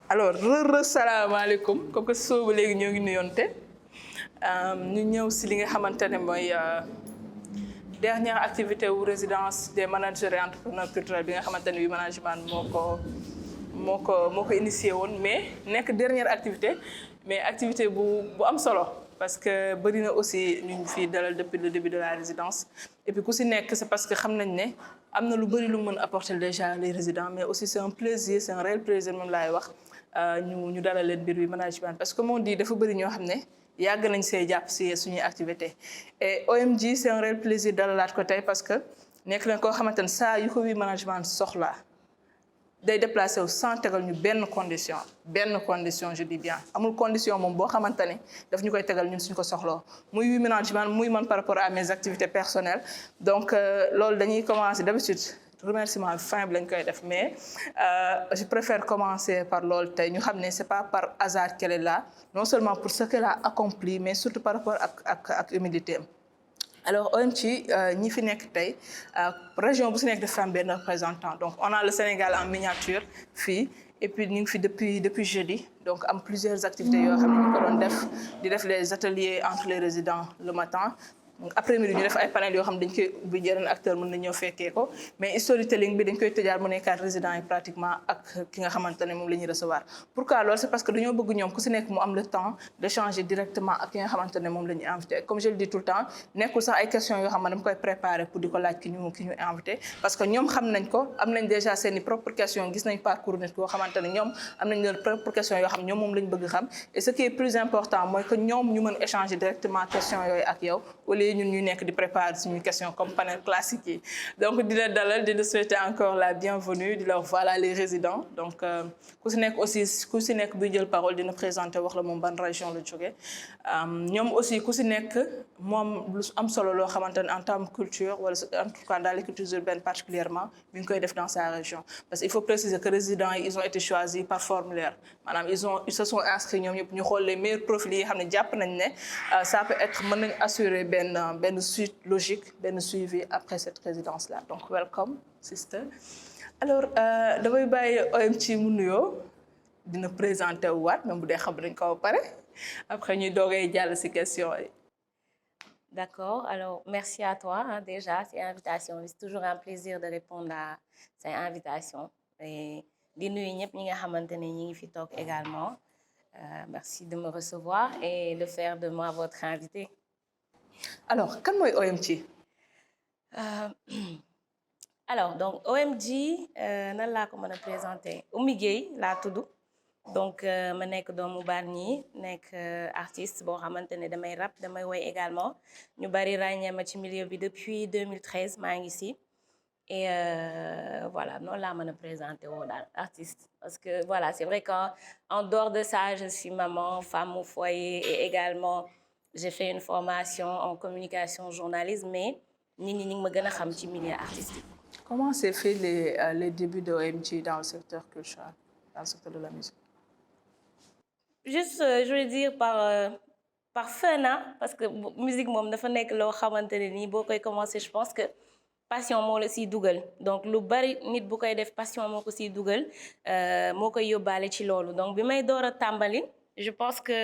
alors salaamaaleykum comme que soobu léegi ñoo ngi nuyoonte ñu ñëw si li nga xamante ne mooy dernière activité wu résidence des managers et entrepreneurs culturels bi nga xamante ne bii management moo ko initié woon mais nekk dernière activité mais activité bu am solo parce que bëri na aussi ñu fii dalal depuis le début de la résidence et puis ku si nekk c'est parce que xam nañ ne am na lu bëri lu mën apporter déjà les résidents mais aussi c'est un plaisir c'est un réel plaisir moom laay wax ñu dalal leen biir bi management parce que comme on dit dafa bëri ñoo xam ne yàgg nañ see jàpp si suñuy activité et OMG c'est un réel plaisir dalalaat ko tey parce que nekk leen koo xamante ne saa yu ko wi management soxlaa day déplacé wu sans tegal ñu benn condition je dis bien amul condition moom boo xamante ne daf ñu koy tegal ñun suñ ko soxloo muy wi management muy man par rapport à mes activités personnelles donc loolu dañuy commencer d'habitude remerciement fin bi lañ koy def mais je préfère commencer par loolu tey ñu xam ne c'est pas par hasard qu'elle est là non seulement pour ce qu'elle a accompli mais surtout par rapport ak humilité am. Alors OMG ñi fi nekk tey région bu si nekk dafa am benn représentant donc on a le Sénégal en miniature fii et puis ñu ngi fi depuis jeudi donc am plusieurs activités yoo xam ne ñu ko doon def di def les ateliers entre les résidents le matin. après-midi ñu def ay panel yoo xam ne dañ koy ubbi yeneen acteur mën na ñëw fekkee ko mais storytelling bi dañ koy tëjaat mu nekkaat résidents yi pratiquement ak ki nga xamante ne moom la ñuy recevoir. pourquoi loolu c'est parce que dañoo bëgg ñoom ku si nekk mu am le temps d'échanger directement ak ki nga xamante ne moom la ñuy invité comme je le dis tout le temps nekkul sax ay questions yoo xam ne dama koy préparer pour di ko laaj ki ñu invité parce que ñoom xam nañ ko am nañ déjà seen i propres questions gis nañ parcours nit yoo xamante ne ñoom am nañ leur propres questions yoo xam ñoom moom lañ bëgg xam et ce qui est plus important mooy que ñoom ñu mën échanger directement questions yooyu ak yow ñun ñu nekk di préparer suñu question comme panel classique yi donc di la dalal di la souhaiter encore la bienvenue di leur voilà les résidents donc ku si nekk buy jël parole dina présenter wax la moom ban région la jógee ñoom aussi ku si nekk moom lu am solo loo xamante ne en termes culture wala en tout cas dans les cultures urbaines particulièrement mi ngi koy def dans sa région parce que il faut préciser que résidents yi ils ont été choisis par formulaire maanaam ils se sont inscrits ñoom ñëpp ñu xool les meilleurs profils yi xam ne jàpp nañ ne ça peut être mën nañ assurer benn suite logique benn suivi après cette résidence là donc welcome sister alors damay bàyyi OMG mu nuyoo dina présenter wu waat même bu dee xam nañ ko ba pare après ñuy doogay jàll ci question yi. D'accord, alors merci à toi déjà c'est invitation c'est toujours un plaisir de répondre à ces invitations et di nuyu ñëpp ñi nga xamante ne ñi ngi fi toog également merci de me recevoir et de faire de moi votre invité. Alors kan mooy OMG. Alors donc OMG nan laa ko mën a présenter Oumy Gueye laa tudd donc ma nekk doomu Bargny nekk artiste boo xamante ne damay rap damay woy également ñu bari ràññee ma ci milieu bi depuis 2013 maa ngi si et voilà noonu laa mën a présenter woo daal artiste parce que voilà c'est vrai qu'en dehors de ça je suis maman femme au foyer et également j'ai fait une formation en communication journalisme mais nit ñi ma gën a xam ci milieu artistique. Comment s'est fait les débuts de OMG dans le secteur culturel, dans le secteur de la musique? Juste je veux dire par fun parce que musique moom dafa nekk loo xamante ne nii boo koy commencer je pense que passion moo la siy dugal donc lu bari nit bu koy def passion moo ko siy dugal moo koy yóbbaale ci loolu donc bi may door a tàmbali je pense que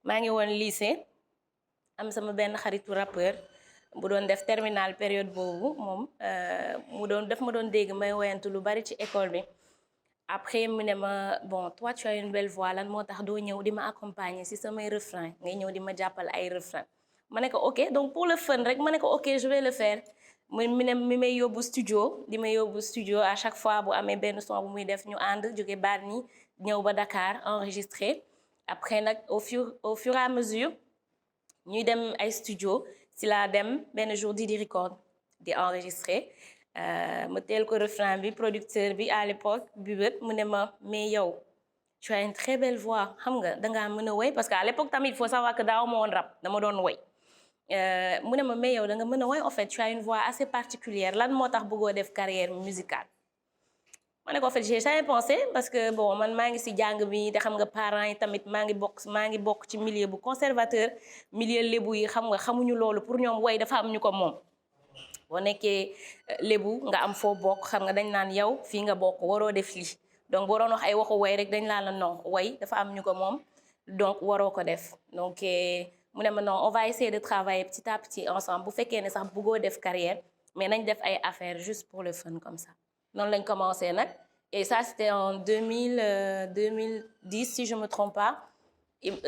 maa ngi woon lycée am sama benn xaritu rappeur bu doon def terminale période boobu moom daf ma doon dégg may woyantu lu bari ci école bi après mu ne ma bon toi tu as une belle voix lan moo tax doo ñëw di ma accompagner si samay refrain ngay ñëw di ma jàppal ay refrain ma ne ko ok donc pour le fun rek ma ne ko ok je vais le faire mi may yóbbu studio di may yóbbu studio à chaque fois bu amee benn son bu muy def ñu ànd jóge Bargny ñëw ba Dakar enregistrer après nag au fur et à mesure ñuy dem ay studio si laa dem benn jour di record di enregistrer ma teel ko refrain bi producteur bi à l'époque Bubet mu ne ma mais yow tu as une très belle voix xam nga dangaa mën a woy parce que à l'époque tamit il faut savoir que daaw ma woon rap dama doon woy mu ne ma mais yow da nga mën a woy en fait tu as une voix assez particulière lan moo tax bëggoo def carrière musicale ma ne ko en fait j'ai jamais pensé parce que bon man maa ngi si jàng bi te xam nga parents yi tamit maa ngi bokk ci milieu bu conservateur milieu lébu yi xam nga xamuñu loolu pour ñoom woy dafa am ñu ko moom boo nekkee lébu nga am foo bokk xam nga dañ naan yow fii nga bokk waroo def lii donc boo doon wax ay waxu way rek dañ laa la non way dafa am ñu ko moom donc waroo ko def donc mu ne ma non on va essayer de travailler petit à petit ensemble bu fekkee ne sax bëggoo def carrière mais nañ def ay affaires juste pour le fun comme ça noonu lañ commencé nag et ça c'était en 2010 si je me trompe pas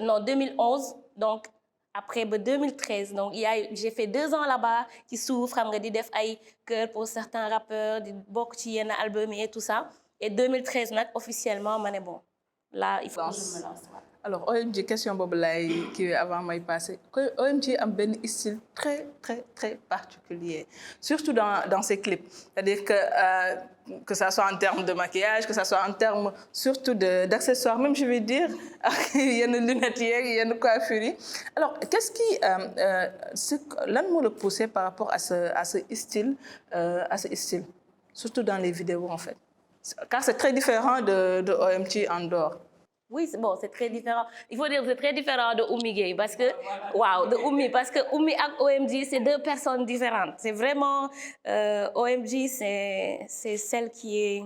non 2011 donc après ba 2013 donc j'ai fait 2 ans là-bas qui souffre xam nga di def ay chœur pour certains rappeurs di bokk ci yenn album et tout ça et 2013 nag officiellement ma ne bon là il faut que je me lance. Alors OMG question boobu laay kii avant may passer OMG am benn style très très très particulier surtout dans ses clips c'est-à-dire que ça soit en termes de maquillage que ça soit en termes surtout d'accessoires même je vais dire ak yenn lunettes yeeg yenn coiffures yi alors qu'est-ce qui lan moo la poussé par rapport à ce style surtout dans les vidéos en fait car c'est très différent de OMG en dehors. Oui, bon, c'est très différent. Il faut dire que c'est très différent de Oumy Gueye parce que, waaw, de Oumy, parce que Oumy et OMG, c'est 2 personnes différentes. C'est vraiment, OMG, c'est celle qui est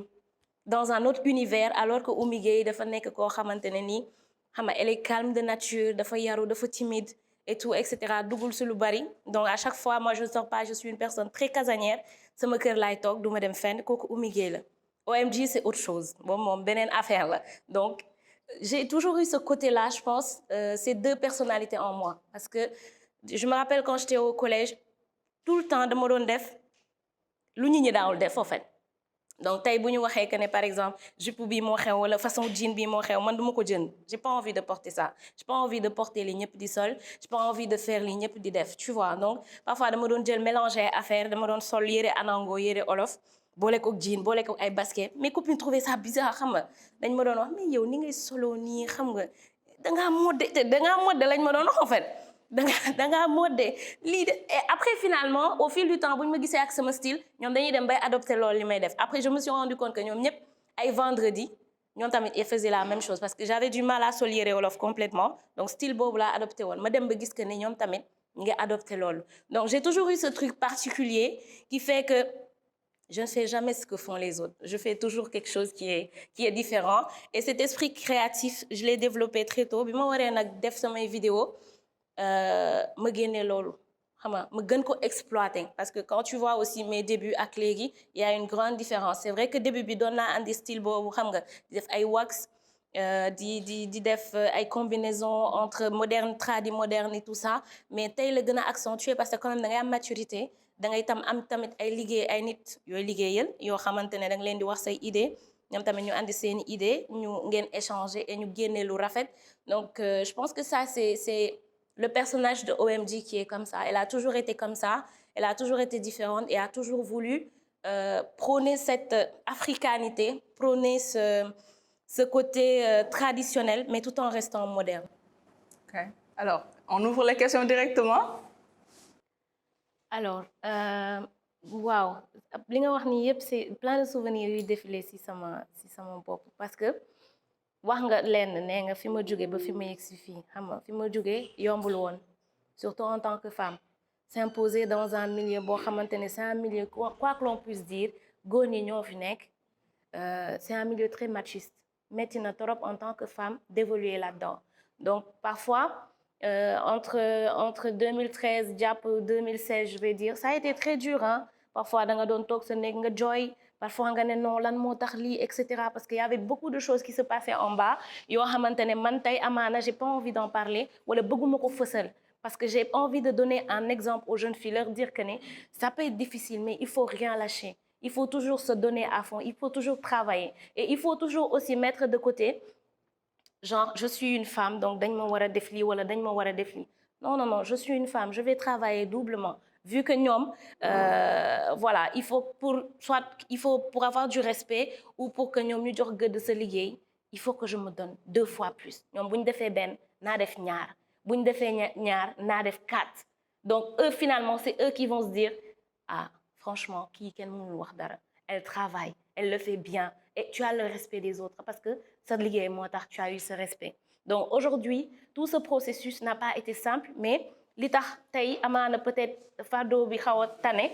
dans un autre univers, alors que Oumy Gueye, dafa nekk koo xamante ne nii, xam nga, elle est calme de nature, dafa yaru, dafa timide et tout, etc. Dugul si lu bari. Donc, à chaque fois, moi, je ne sors pas, je suis une personne très casanière. Sama kër laay toog, du ma dem fenn, kooku Oumy Gueye la. OMG, c'est autre chose. Bon, moom beneen affaire la. Donc, j'ai toujours eu ce côté-là, je pense, ces 2 personnalités en moi. Parce que je me rappelle quand j'étais au collège, tout le temps, dama doon def lu nit ñi daawul def en fait. Donc tey bu ñu waxee que ne par exemple jupe bi moo xew wala façon jean bi moo xew man duma ko jënd. J'ai pas envie de porter ça. J'ai pas envie de porter li ñëpp di sol. J'ai pas envie de faire li ñëpp di def, tu vois. Donc parfois dama doon jël mélanger affaire, dama doon sol yére anango, yére olof. boole ko jean boole ko ay basket mes copines trouvaient ça bizarre xam nga dañ ma doon wax mais yow ni ngay solo nii xam nga dangaa modde lañ ma doon wax en fait dangaa modde lii de et après finalement au fil du temps bu ñu ma gisee ak sama style ñoom dañuy dem bay adopter loolu li may def après je me suis rendu compte que ñoom ñëpp ay vendredi ñoom tamit ils faisaient la même chose parce que j'avais du mal à sol yére wolof complètement donc style boobu laa adopté woon ma dem ba gis que ne ñoom tamit ñu ngi adopté loolu donc j'ai toujours eu ce truc particulier qui fait que je ne fais jamais ce que font les autres. Je fais toujours quelque chose qui est différent. Et cet esprit créatif, je l'ai développé très tôt. Bi ma waree nag def samay vidéo ma génne loolu xam nga ma gën ko exploiter parce que quand tu vois aussi mes débuts ak léegi il y a une grande différence. C'est vrai que début bi doon naa andi style boobu xam nga di def ay wax di def ay combinaison entre moderne tradi moderne et tout ça mais tey la gën a accentuer parce que quand même da ngay am maturité. Da ngay tam am tamit ay liggéey ay nit yooyu liggéeyal yoo xamante ne da nga leen di wax say idée ñoom tamit ñu andi seeni idée ñu ngeen échanger et ñu génne lu rafet donc je pense que ça c'est le personnage de OMG qui est comme ça elle a toujours été comme ça elle a toujours été différente et a toujours voulu prôner cette africanité prôner ce côté traditionnel mais tout en restant moderne. Ok. Alors on ouvre la question directement. Alors waaw li nga wax ni yëpp c'est plein de souvenirs yuy défilé ci sama bopp parce que wax nga lenn nee nga fi ma jóge ba fi ma yegg si fii xam nga fi ma jóge yombul woon surtout en tant que femme s'imposer dans un milieu boo xamante ne c'est un milieu quoi que l'on puisse dire góor ñi ñoo fi nekk c'est un milieu très machiste metti na trop en tant que femme d'évoluer là-dedans donc parfois entre 2013 jàpp 2016 je vais dire ça a été très dur hein parfois da nga doon toog sa néeg nga jooy parfois nga ne non lan moo tax lii et cetera parce que y avait beaucoup de choses qui se passaient en bas yoo xamante ne man tey amaana j'ai pas envie d'en parler wala bëgguma ko fësal parce que j'ai envie de donner un exemple aux jeunes filles leur dire que ne ça peut être difficile mais il faut rien lâcher il faut toujours se donner à fond il faut toujours travailler et il faut toujours aussi mettre de côté genre je suis une femme donc dañ ma war a def lii wala dañ ma war a def lii non je suis une femme je vais travailler doublement vu que ñoom voilà il faut pour avoir du respect ou pour que ñoom ñu jox gëdd sa liggéey il faut que je me donne 2 fois plus ñoom bu ñu defee benn naa def ñaar bu ñu defee ñaar naa def 4 donc eux finalement c'est eux qui vont se dire ah franchement kii kenn mënul wax dara elle travaille elle le fait bien et tu as le respect des autres parce que sa liggéey moo tax tu as eu ce respect donc aujourd'hui tout ce processus n'a pas été simple mais li tax tey amaana peut-être fardeau bi xaw a tane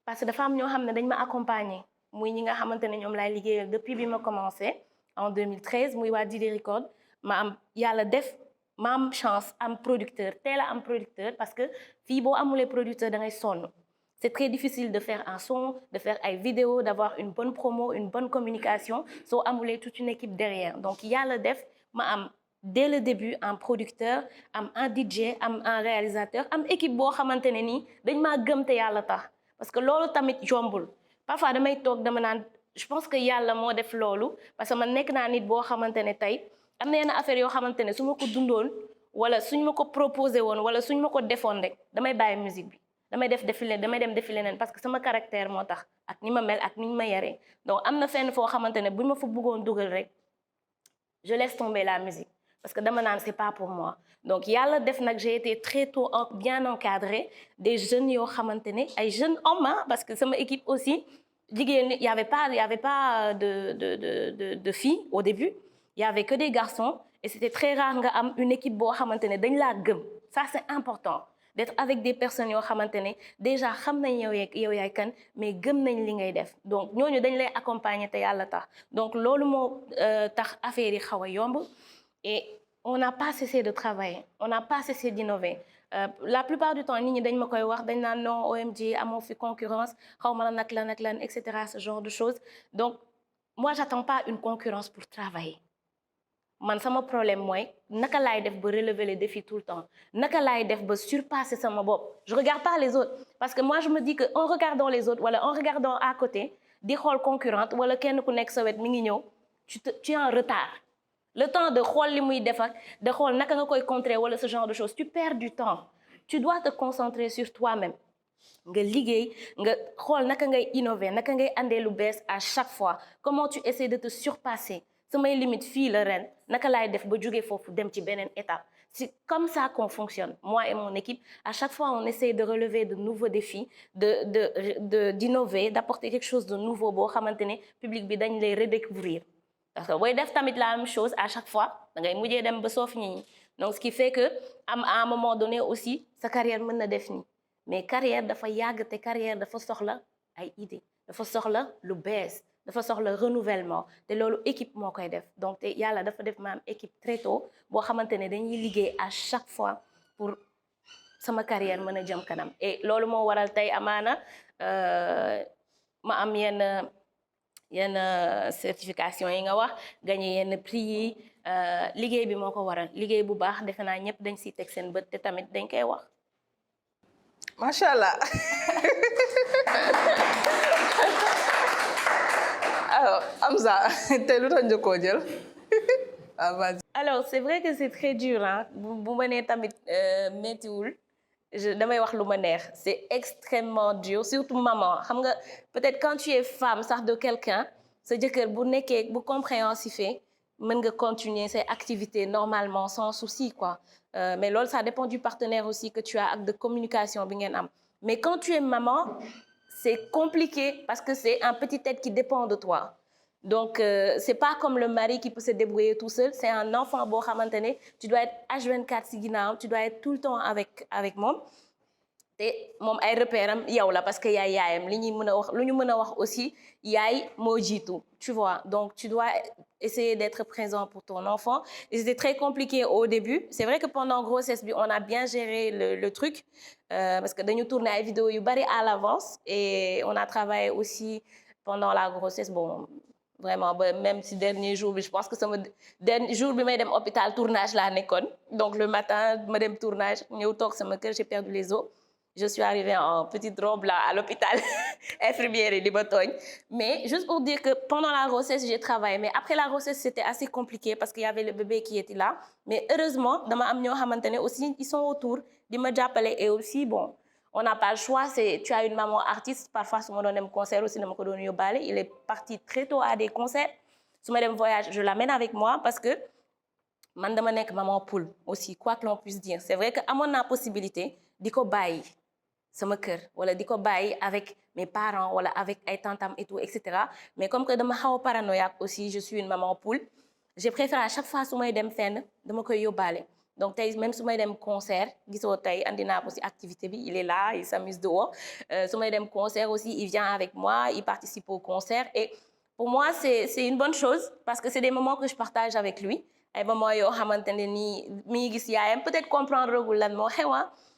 parce que dafa am ñoo xam ne dañ ma accompagner muy ñi nga xamante ne ñoom laay liggéeyal depuis bi ma commencé en 2013 muy waa Didi Record ma am yàlla def ma am chance am producteur teel a am producteur parce que fii boo amulee producteur da ngay sonn. C'est très difficile de faire un son, de faire une vidéo, d'avoir une bonne promo, une bonne communication. So amouler toute une équipe derrière. Donc yàlla def ma am dès le début un producteur, un DJ, un réalisateur, am équipe boo xamante ne nii dañ maa gëm te yàlla tax parce que loolu tamit jombul. Parfois damay toog dama naan je pense que yàlla moo def loolu parce que man nekk naa nit boo xamante ne tey am na yenn affaire yoo xamante ne su ma ko dundoon wala suñ ma ko proposé woon wala suñ ma ko defoon rek damay bàyyi musique bi. damay dem défilé nen parce que sama caractère moo tax ak ni ma mel ak ni ñu ma yaree donc am na fenn foo xamante ne buñ ma fa bëggoon dugal rek je laisse tomber la musique parce que dama naan c'est pas pour moi donc yàlla def nag j'ai été très tôt bien encadrée des jeunes yoo xamante ne ay jeunes hommes parce que sama équipe aussi jigéen y avait pas de filles au début il y avait que des garçons et c'était très rare nga am une équipe boo xamante ne dañ laa gëm ça c'est important d'être avec des personnes yoo xamante ne déjà xam nañ yow yaay kan mais gëm nañ li ngay def donc ñooñu dañ lay accompagner te yàlla tax donc loolu moo tax affaire yi xaw a yomb et on n'a pas cessé de travailler on n'a pas cessé d'innover la plupart du temps nit ñi dañ ma koy wax dañ naan non OMG amoo fi concurrence xaw ma la nag lan et cetera ce genre de choses donc moi j'attends pas une concurrence pour travailler man sama problème mooy naka laay def ba relever les défis tout le temps naka laay def ba surpasser sama bopp je regarde pas les autres parce que moi je me dis que en regardant les autres wala en regardant à côté di xool concurrente wala kenn ku nekk sa wet mi ngi ñëw tu es en retard le temps de xool li muy def ak de xool naka nga koy contrer wala ce genre de choses tu perds du temps tu dois te concentrer sur toi-même nga liggéey nga xool naka ngay innover naka ngay andee lu bees à chaque fois comment tu essaies de te surpasser samay limite fii la ren naka laay def ba jógee foofu dem ci beneen étape c'est comme ça qu'on fonctionne moi et mon équipe à chaque fois on essaie de relever de nouveaux défis d'innover d'apporter quelque chose de nouveau boo xamante ne public bi dañ lay redécouvrir parce que booy def tamit la même chose à chaque fois da ngay mujjee dem ba soof ñi donc ce qui fait que à un moment donné aussi sa carrière mën na def nii mais carrière dafa yàgg te carrière dafa soxla ay idées dafa soxla lu bees dafa soxla renouvellement te loolu équipe moo koy def donc te yàlla dafa def ma am équipe très tôt boo xamante ne dañuy liggéey à chaque fois pour sama carrière mën a jëm kanam et loolu moo waral tey amaana ma am yenn certification yi nga wax gagné yenn prix yi liggéey bi moo ko waral liggéey bu baax defe naa ñëpp dañ siy teg seen bët te tamit dañ koy wax. macha allah. alors Amza tey lu tax njëkkoo jël. alors c'est vrai que c'est très dur ah bu ma nee tamit méttiwul damay wax lu ma neex c'est extrêmement dur surtout maman xam nga peut-être quand tu es femme sax de quelqu'un sa jëkkër bu nekkee bu compréhensif mën nga continuer ses activités normalement sans souci quoi mais loolu ça dépend du partenaire aussi que tu as ak de communication bi ngeen am mais quand tu es maman c'est compliqué parce que c'est un petit être qui dépend de toi donc c'est pas comme le mari qui peut se débrouiller tout seul c'est un enfant boo xamante ne tu dois être H24 si ginnaawam tu dois être tout le temps avec moom te moom ay repères am yow la parce que yaay yaayam li ñuy mën a wax lu ñu mën a wax aussi yaay moo jiitu tu vois donc tu dois essayer d'être présent pour ton enfant et c'était très compliqué au début c'est vrai que pendant grossesse bi on a bien géré le truc parce que dañu tourner ay vidéos yu bari à l'avance et on a travaillé aussi pendant la grossesse bon vraiment ba même si dernier jour bi je pense que sama dernier jour bi may dem hôpital tournage laa nekkoon donc le matin ma dem tournage ñëw toog sama kër j'ai perdu les os je suis arrivée en petite robe là à l'hôpital infirmière yi di ma tooñ mais juste pour dire que pendant la grossesse j'ai travaillé mais après la grossesse c'était assez compliqué parce qu'il y avait le bébé qui était là mais heureusement dama am ñoo xamante ne aussi ils sont autour di ma jàppale et aussi bon on n'a pas le choix c'est tu as une maman artiste parfois su ma doon dem concert aussi dama ko doon yóbbaale il est parti très tôt à des concerts su ma dem voyage je l'amène avec moi parce que man dama nekk maman poule aussi quoi que l'on puisse dire c'est vrai que amoon naa possibilité di ko bàyyi sama kër wala di ko bàyyi avec mes parents wala avec ay tantam et tout et cetera mais comme que dama xaw a paranoïaque aussi je suis une maman poule j'ai préféré à chaque fois su may dem fenn dama koy yóbbaale donc tey même su may dem concert gisoo tey andi naa ko ci activité bi il est là il s'amuse dehors su may dem concert aussi il vient avec moi il participe au concert et pour moi c'est une bonne chose parce que c'est des moments que je partage avec lui ay moments yoo xamante ne nii mi ngi gis yaayam peut-être comprendre gul lan moo xew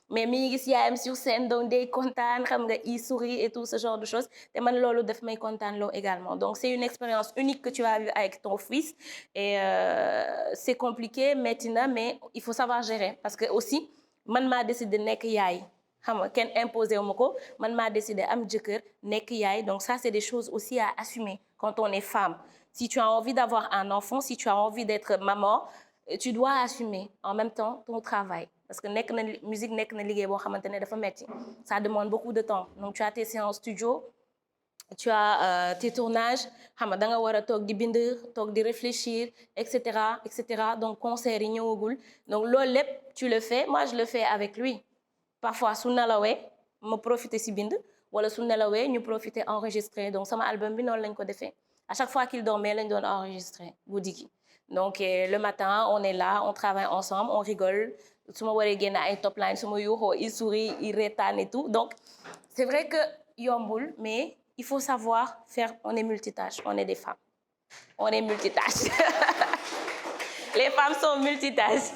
mais mi ngi gis yaayam sur scène donc day kontaan xam nga il sourit et tout ce genre de choses te man loolu daf may kontaan loo également donc c'est une expérience unique que tu vas vivre avec ton fils et c'est compliqué métti na mais il faut savoir gérer parce que aussi man maa décidé nekk yaay xam nga kenn imposé wu ma ko man maa décidé am jëkkër nekk yaay donc ça c'est des choses aussi à assumer quand on est femme si tu as envie d'avoir un enfant si tu as envie d'être maman tu dois assumer en même temps ton travail parce que nekk na musique nekk na liggéey boo xamante ne dafa metti ça demande beaucoup de temps donc tu as tes séances studio tu as tes tournages xam nga da nga war a toog di bind toog di réfléchir et cetera donc concert yi ñëwagul donc loolu lépp tu le fais moi je le fais avec lui parfois su nelawee ma profiter si bind wala su nelawee ñu profiter enregistrer donc sama album bi noonu lañ ko defee à chaque fois qu'il dormait lañ doon enregistrer guddi gi donc le matin on est là on travaille ensemble on rigole su ma waree génne ay top line su ma yuuxoo il sourit il reetaan et tout donc c'est vrai que yombul mais il faut savoir faire on est multitâche on est des femmes on est multitâche les femmes sont multitâches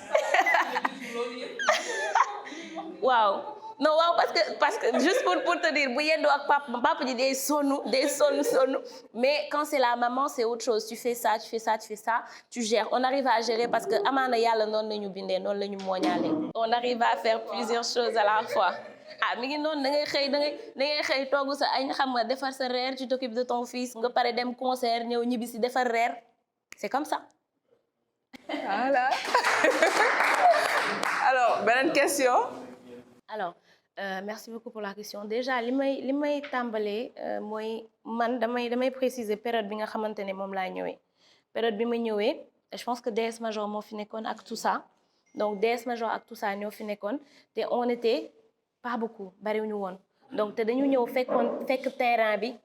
waaw non waaw parce que juste pour te dire bu yendoo ak papa ji day sonn mais quand c'est la maman c'est autre chose tu fais ça tu gères on arrive à gérer parce que amaana yàlla noonu la ñu bindee noonu la ñu mooñaale on arrive à faire plusieurs choses à la fois mi ngi noonu da ngay xëy togg sa añ xam nga defar sa reer tu t'occupes de ton fils nga pare dem concert ñëw ñibbi si defar reer c'est comme ça voilà alors beneen question. Alors merci beaucoup pour la question déjà li may tàmbalee mooy man damay préciser période bi nga xamante ne moom laa ñëwee période bi ma ñëwee je pense que DS Major moo fi nekkoon ak tout ça donc DS Major ak tout ça ñoo fi nekkoon te on était pas beaucoup bariwuñu woon donc te dañu ñëw fekk terrain bi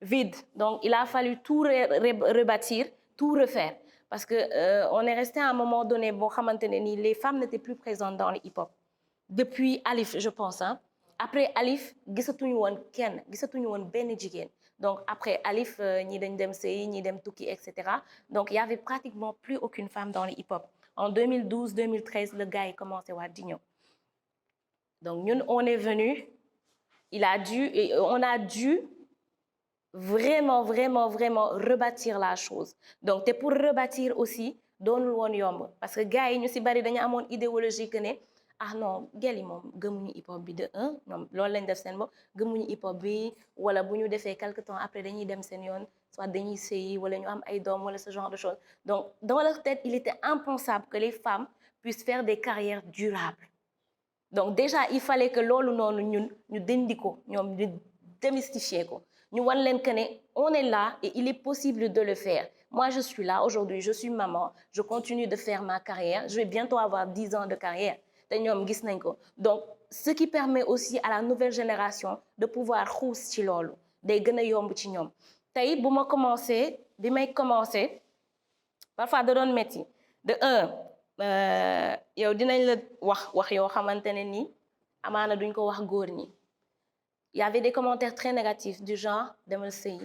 vide donc il a fallu tout rebâtir tout refaire parce que on est resté à un moment donné boo xamante ne nii les femmes n'étaient plus présentes dans le hip-hop depuis Alif je pense après Alif gisatuñu woon benn jigéen donc après Alif ñi dañ dem sëy ñi dem tukki et cetera donc il y avait pratiquement plus aucune femme dans le hip-hop en 2012 2013 le gars yi commencé waat di ñëw donc ñun on est venu on a dû vraiment rebâtir la chose donc te pour rebâtir aussi doonul woon yomb parce que gars yi ñu ci bari dañu amoon idéologie que ne non gel yi moom gëmuñu hip hop bi de ñoom loolu lañ def seen bopp gëmuñu hip hop bi wala bu ñu defee quelque temps après dañuy dem seen yoon soit dañuy sëyi wala ñu am ay doom wala ce genre de choses donc dans leur tête il était impensable que les femmes puissent faire des carrières durables donc déjà il fallait que loolu noonu ñun ñu dindi ko ñoom ñu démystifier ko ñu wan leen que ne on est là et il est possible de le faire moi je suis là aujourd'hui je suis maman je continue de faire ma carrière je vais bientôt avoir 10 ans de carrière te ñoom gis nañ ko donc ce qui permet aussi à la nouvelle génération de pouvoir xuus ci loolu day gën a yomb ci ñoom tey bi may commencé parfois da doon métti de yow dinañ la wax yoo xamante ne nii amaana duñ ko wax góor ñi il y avait des commentaires très négatifs du genre demal sëy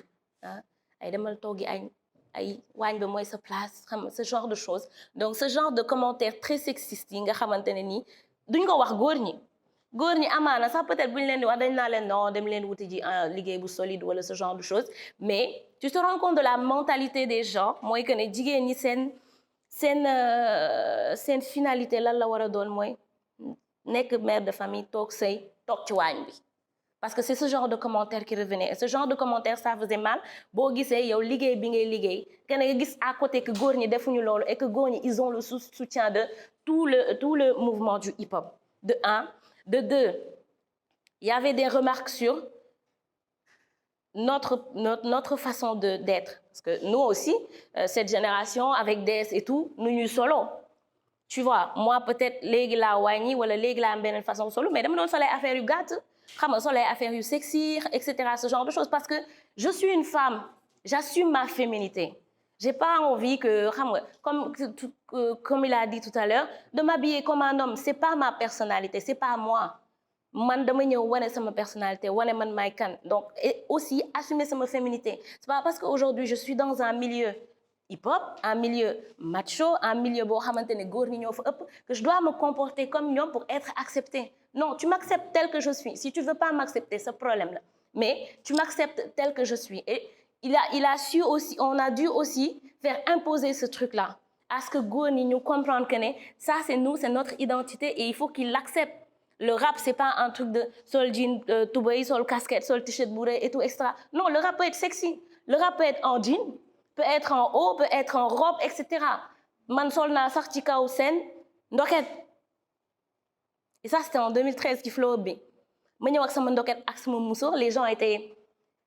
ay demal toogi ay waañ ba mooy sa place xam ce genre de choses donc ce genre de commentaires très sexistes yi nga xamante ne nii duñ ko wax góor ñi amaana sax peut-être bu ñu leen di wax dañ naa leen non dem leen wuti ji liggéey bu solide wala ce genre de choses mais tu te rends compte de la mentalité des gens mooy que ne jigéen ñi seen finalité lan la war a doon mooy nekk mère de famille toog sëy toog ci waañ bi parce que c'est ce genre de commentaire qui revenait et ce genre de commentaire ça faisait mal boo gisee yow liggéey bi ngay liggéey que nga gis à côté que góor ñi defuñu loolu et que góor ñi ils ont le soutien de tout le mouvement du hip-hop de un de deux il y avait des remarques sur notre façon d'être parce que nous aussi cette génération avec DS et tout nu ñuy solo tu vois moi peut-être léegi laa wàññi wala léegi laa am beneen façon solo mais dama doon solee affaire yu gàtt xam nga solee affaire yu sexy et cetera ce genre de choses parce que je suis une femme j'assume ma féminité j'ai pas envie que xam nga comme il a dit tout à l'heure de m'habiller comme un homme c'est pas ma personnalité c'est pas moi man dama ñëw wane sama personnalité wane man maay kan donc et aussi assumer sama féminité c'est pas parce que aujourd'hui je suis dans un milieu hip-hop un milieu macho un milieu boo xamante ne góor ñi ñoo fa ëpp que je dois me comporter comme ñoom pour être acceptée non tu m'acceptes tel que je suis si tu veux pas m'accepter ce problème là mais tu m'acceptes tel que je suis et il a su aussi on a dû aussi faire imposer ce truc là à ce que góor ñi ñu comprendre que ne ça c'est nous c'est notre identité et il faut qu'ils l'acceptent. Le rap, c'est pas un truc de sol jean, toubouy, sol casquette, sol t-shirt bourré et tout, extra. Non, le rap peut être sexy. Le rap peut être en jean, peut être en haut, peut être en robe, etc. Man sol na sorti kaw scène, ndoket. Et ça, c'était en 2013 qui flow bi. Ma ñëw ak sama ndoket ak sama muso, les gens étaient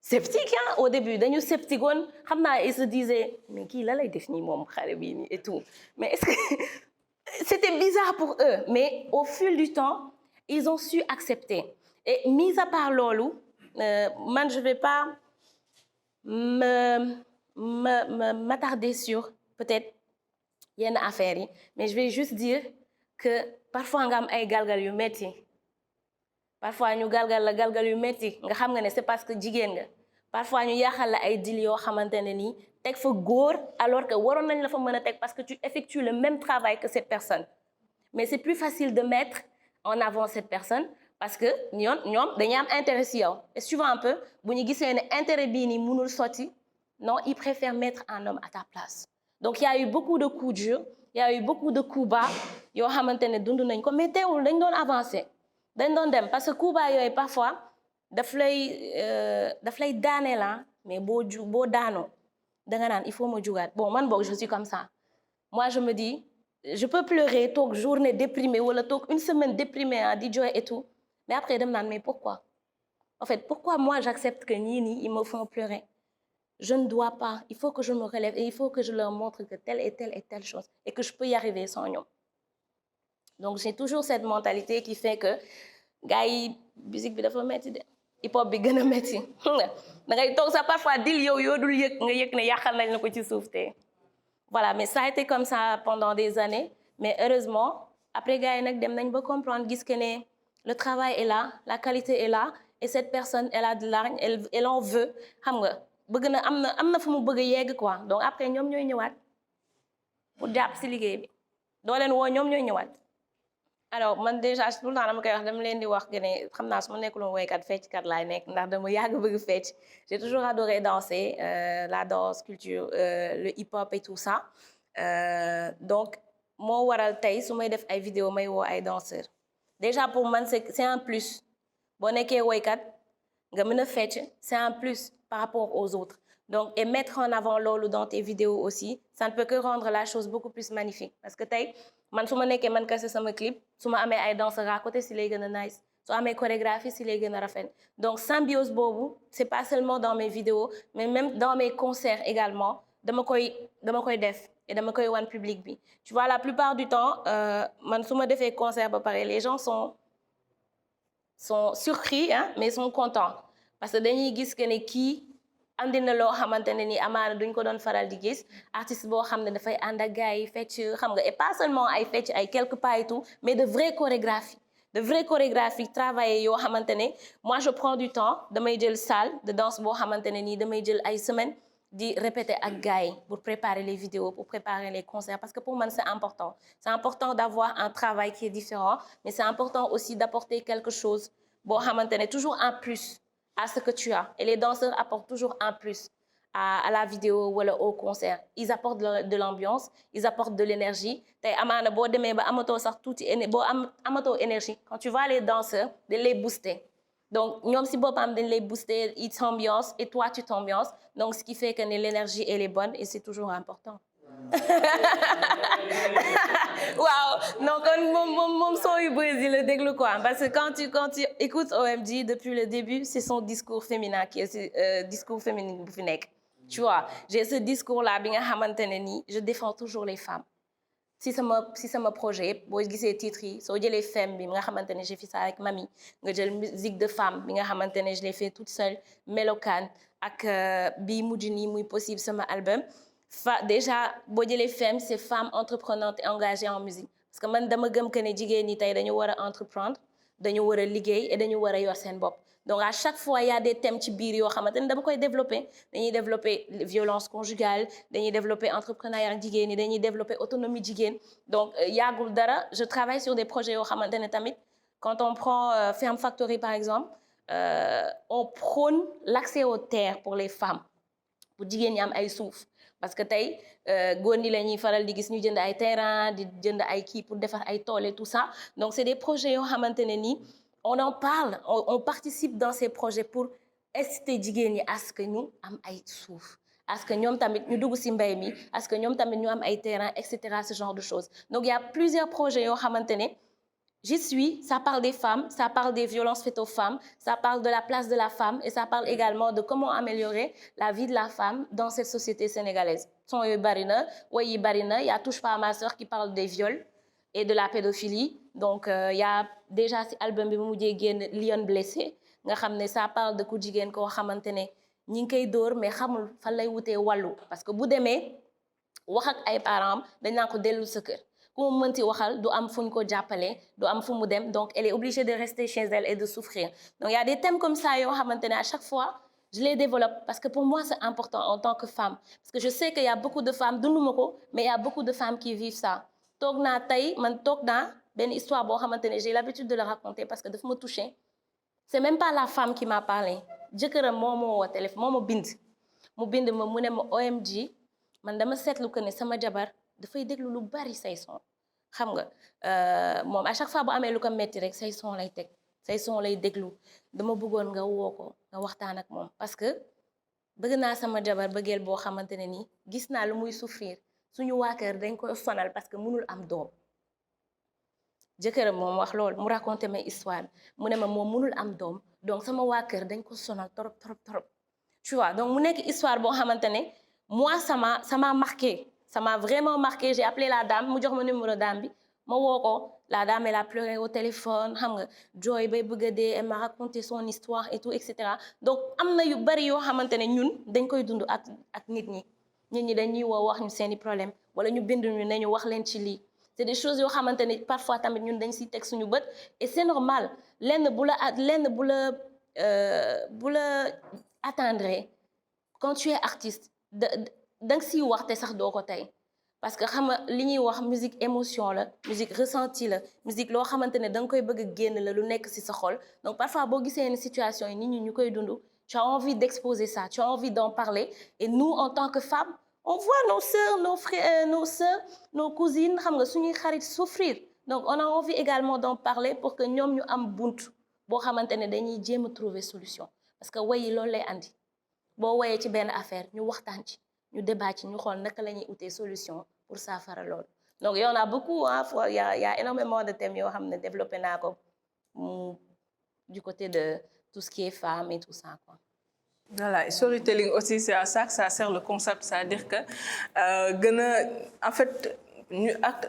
sceptiques hein, au début. Dañu sceptique woon, xam naa ils se disaient mais kii la lay def nii moom xale bii nii et tout. Mais est-ce que c'était bizarre pour eux, mais au fil du temps ils ont su accepter. Et mis à part loolu, man je vais pas m'attarder sur peut-être yenn affaires yi, mais je vais juste dire que parfois nga am ay galgal yu metti. Parfois ñu galgal la galgal yu metti nga xam nga ne c'est parce que jigéen nga. Parfois ñu yaaxal la ay deal yoo xamante ne nii teg fa góor alors que waroon nañ la fa mën a teg parce que tu effectues le même travail que cette personne. Mais c'est plus facile de mettre en avant cette personne parce que ñoom dañuy am intérêt si yow et souvent un peu bu ñu gisee ne intérêt bii nii mënul sotti non ils préfèrent mettre un homme à ta place donc il y a eu beaucoup de coups durs il y a eu beaucoup de coups bas yoo xamante ne dund nañ ko mais teewul dañ doon avancer dañ doon dem parce que coups bas yooyu parfois daf lay daaneel la mais boo daanoo da nga naan il faut ma jugaat bon man boog je suis comme ça moi je me dis je peux pleurer toog journée déprimée wala toog une semaine déprimée ah di jooy et tout mais après dem naan mais pourquoi en fait pourquoi moi j'accepte que ñii nii ils me font pleurer je ne dois pas il faut que je me relève et il faut que je leur montre que telle et telle chose et que je peux y arriver sans ñoom donc j'ai toujours cette mentalité qui fait que gars yi musique bi dafa metti de hip hop bi gën a metti da ngay toog sax parfois dil yow dul yëg nga yëg ne yàqal nañ la ko ci suuf te voilà mais ça a été comme ça pendant des années mais heureusement après gars yi nag dem nañ ba comprendre gis que ne le travail est là la qualité est là et cette personne elle a de l'argent elle en veut xam nga bëgg na am na fu mu bëgg a yegg quoi donc après ñoom ñooy ñëwaat pour jàpp si liggéey bi doo leen woo ñoom ñooy ñëwaat. alors man déjà tout le temps dama koy wax dama leen di wax que ne xam naa su ma nekkuloon woykat fecckat laay nekk ndax dama yàgg bëgg fecc j'ai toujours adoré danser la danse culture le hip-hop et tout ça donc moo waral tey su may def ay vidéo may woo ay danseurs déjà pour man c'est un plus boo nekkee woykat nga mën a fecc c'est un plus par rapport aux autres donc et mettre en avant loolu dans tes vidéos aussi ça ne peut que rendre la chose beaucoup plus magnifique parce que tey man su ma nekkee man kese sama clip su ma amee ay danseurs à côté si lay gën a nice su amee chorégraphie si lay gën a rafet donc symbiose boobu c'est pas seulement dans mes vidéos mais même dans mes concerts également dama koy def et dama koy wan public bi tu vois la plupart du temps man su ma defee concert ba pare les gens sont surpris hein mais sont contents parce que dañuy gis que ne kii andi na loo xamante ne ni amaana duñ ko doon faral di gis artiste boo xam ne dafay ànd ak gars yi fecc xam nga et pas seulement ay fecc ay quelques pas et tout mais de vraies chorégraphies travaillées yoo xamante ne moi je prends du temps damay jël salle de danse boo xamante ne nii damay jël ay semaines di répéter ak gars yi pour préparer les vidéos pour préparer les concerts parce que pour man c'est important d'avoir un travail qui est différent mais c'est important aussi d'apporter quelque chose boo xamante ne toujours un plus à ce que tu as et les danseurs apportent toujours un plus à la vidéo wala au concert ils apportent de l'ambiance ils apportent de l'énergie tey amaana boo demee ba amatoo sax tuuti amatoo énergie quand tu vois les danseurs dañ lay booster donc ñoom si boppam dañ lay booster ils t'ambiancent et toi tu t'ambiances donc ce qui fait que l'énergie elle est bonne et c'est toujours important. waaw non kon moom son yu bëri la déglu quoi parce que quand tu écoutes OMG depuis le début c'est son discours féminin qui est discours féminin bu fi nekk tu vois j'ai ce discours là bi nga xamante ne nii je défends toujours les femmes si sama projet boo gisee titre yi soo jëlee femme bi nga xamante ne j'ai fait ça avec Mami nga jël musique de femme bi nga xamante ne je l'ai fait toute seule Melokaan ak bi mujj nii muy possible sama album déjà boo jëlee femme c'est femme entreprenante et engagée en musique parce que man dama gëm que ne jigéen ñi tey dañu war a entreprendre dañu war a liggéey et dañu war a yor seen bopp. Donc à chaque fois il y a des thèmes ci biir yoo xamante ne dama koy développer dañuy développer violence conjugale dañuy développer entrepreneuriat jigéen ñi dañuy développer autonomie jigéen. Donc yàggul dara je travaille sur des projets yoo xamante ne tamit quand on prend Ferme Factory par exemple on prône l'accès aux terres pour les femmes pour jigéen ñi am ay suuf parce que tey góor ñi la ñuy faral di gis ñu jënd ay terrain di jënd ay kii pour defar ay tool et tout ça. Donc c'est des projets yoo xamante ne nii on en parle on participe dans ces projets pour inciter jigéen ñi à ce que ñu am ay suuf à ce que ñoom tamit ñu dugg ci mbay mi à ce que ñoom tamit ñu am ay terrain et cetera ce genre de choses. Donc il y a plusieurs projets yoo xamante ne j'y suis, ça parle des femmes, ça parle des violences faites aux femmes, ça parle de la place de la femme et ça parle également de comment améliorer la vie de la femme dans cette société sénégalaise. Son yooyu bari na way yi bari na, il y a Touche pas à ma sœur qui parle des viols et de la pédophilie. Donc il y a déjà ci album bi mu mujjee génn Lion blessé nga xam ne ça parle de ku jigéen koo xamante ne ñi ngi koy dóor mais xamul fan lay wutee wàllu parce que bu demee wax ak ay parents dañ naan ko dellu sa kër ku mu mënti waxal du am fu ñu ko jàppale du am fu mu dem donc elle est obligée de rester chez elle et de souffrir. Donc il y a des thèmes comme ça yoo xamante ne à chaque fois je les développe parce que pour moi c'est important en tant que femme parce que je sais qu'il y a beaucoup de femmes dunduma ko mais il y a beaucoup de femmes qui vivent ça. Toog naa tey man toog naa benn histoire boo xamante ne j'ai l'habitude de la raconter parce que daf ma toucher. C'est même pas la femme qui m'a parlé jëkkëram moo ma woo téléphone moo ma bind mu bind ma mu ne ma OMG man dama seetlu que ne sama jabar dafay déglu lu bari say son xam nga moom à chaque fois bu amee lu ko metti rek say son lay teg say son lay déglu dama bëggoon nga woo ko nga waxtaan ak moom parce que bëgg naa sama jabar bëggeel boo xamante ne nii gis naa lu muy souffrir suñu waa kër dañ koy sonal parce que mënul am doom jëkkëram moom wax loolu mu raconté ma histoire mu ne ma moom mënul am doom donc sama waa kër dañ ko sonal trop trop trop tu vois. Donc mu nekk histoire boo xamante ne moi ça m'a marqué ça m'a vraiment marqué. J'ai appelé la dame mu jox ma numéro dame bi ma woo ko la dame elle a pleuré au téléphone xam nga jooy bay bëgg a dee elle m'a raconté son histoire et tout et cetera. Donc am na yu bari yoo xamante ne ñun dañ koy dund ak nit ñi dañuy woo wax ñu seeni problème wala ñu bind ñu ne ñu wax leen ci lii. C'est des choses yoo xamante ne parfois tamit ñun dañ siy teg suñu bët et c'est normal lenn bu la atteindre quand tu es artiste da nga siy wax te sax doo ko tey parce que xam nga li ñuy wax musique émotion la musique ressenti la musique loo xamante ne da nga koy bëgg a génn la lu nekk ci sa xol. Donc parfois boo gisee une situation yi nit ñi ñu koy dund tu as envie d'exposer ça tu as envie d'en parler et nous en tant que femmes on voit nos sœurs nos frères nos cousines xam nga suñuy xarit souffrir donc on a envie également d'en parler pour que ñoom ñu am bunt boo xamante ne dañuy jéem a trouver solution parce que way yi loolu lay andi boo woyee ci benn affaire ñu waxtaan ci ñu débat ci ñu xool naka la ñuy utee solution pour saafara loolu. Donc il y en a beaucoup il y a énormément de thèmes yoo xam ne développé naa ko du côté de tout ce qui est femme et tout ça quoi. Voilà, storytelling aussi c'est à ça que ça sert le concept, c'est-à-dire que gën a en fait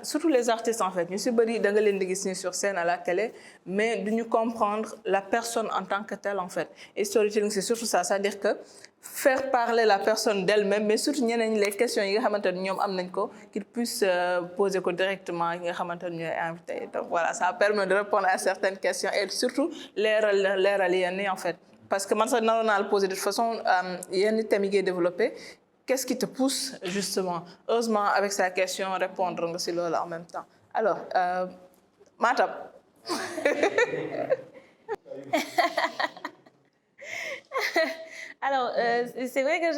surtout les artistes en fait ñu si bëri da nga leen di gis ni sur scène à la télé mais duñu comprendre la personne en tant que telle en fait. Et storytelling c'est surtout ça, c'est-à-dire que faire parler la personne d'elle-même mais surtout ñeneen les questions yi nga xamante ne ñoom am nañ ko qu'ils puissent poser ko directement yi nga xamante ne ñooy invité. Donc voilà, ça permet de répondre à certaines questions et surtout leeral yenn en fait. Parce que man sax naroon naa la poser de toute façon yenn thèmes yi ngay développé qu'est-ce qui te pousse justement heureusement avec sa question répondre nga si loolu en même temps. Alors Matam. Alors c'est vrai que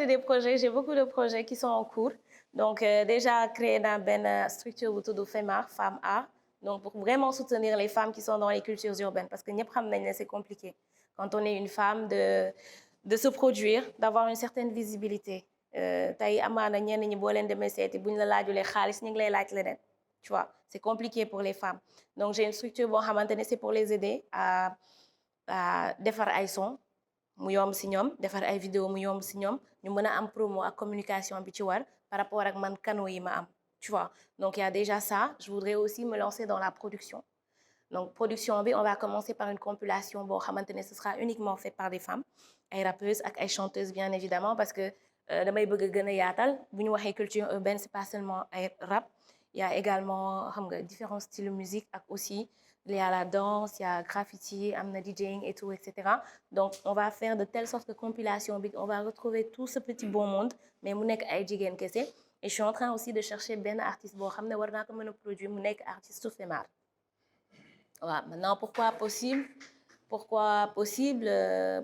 j'ai beaucoup de projets qui sont en cours donc déjà créé naa benn structure bu tudd FEMAR Femmes Art donc pour vraiment soutenir les femmes qui sont dans les cultures urbaines parce que ñëpp xam nañ ne c'est compliqué quand on est une femme de se produire d'avoir une certaine visibilité tey amaana ñenn ñi boo leen demee seeti bu ñu la laajulee xaalis ñu ngi lay laaj leneen tu vois c'est compliqué pour les femmes. Donc j'ai une structure boo xamante ne c'est pour les aider à defar ay son mu yomb si ñoom defar ay vidéo mu yomb si ñoom ñu mën a am promo ak communication bi ci war par rapport ak man canaux yi ma am tu vois. Donc il y a déjà ça. Je voudrais aussi me lancer dans la production. Donc production bi on va commencer par une compilation boo xamante ne ce sera uniquement fait par des femmes ay rappeuses ak ay chanteuses bien évidemment parce que damay bëgg a gën a yaatal bu ñu waxee culture urbaine c'est pas seulement ay rap Il y a également différents styles de musique. Aussi, il y a la danse, il y a graffiti, amna DJing et tout, etc. Donc, on va faire de telle sorte que compilation, on va retrouver tout ce petit beau monde, mais mu nek ay jigen kessé. Et je suis en train aussi de chercher ben artiste bo xamné war na ko mëna produire mu nek artiste femar. Voilà. Maintenant, pourquoi possible? Pourquoi possible?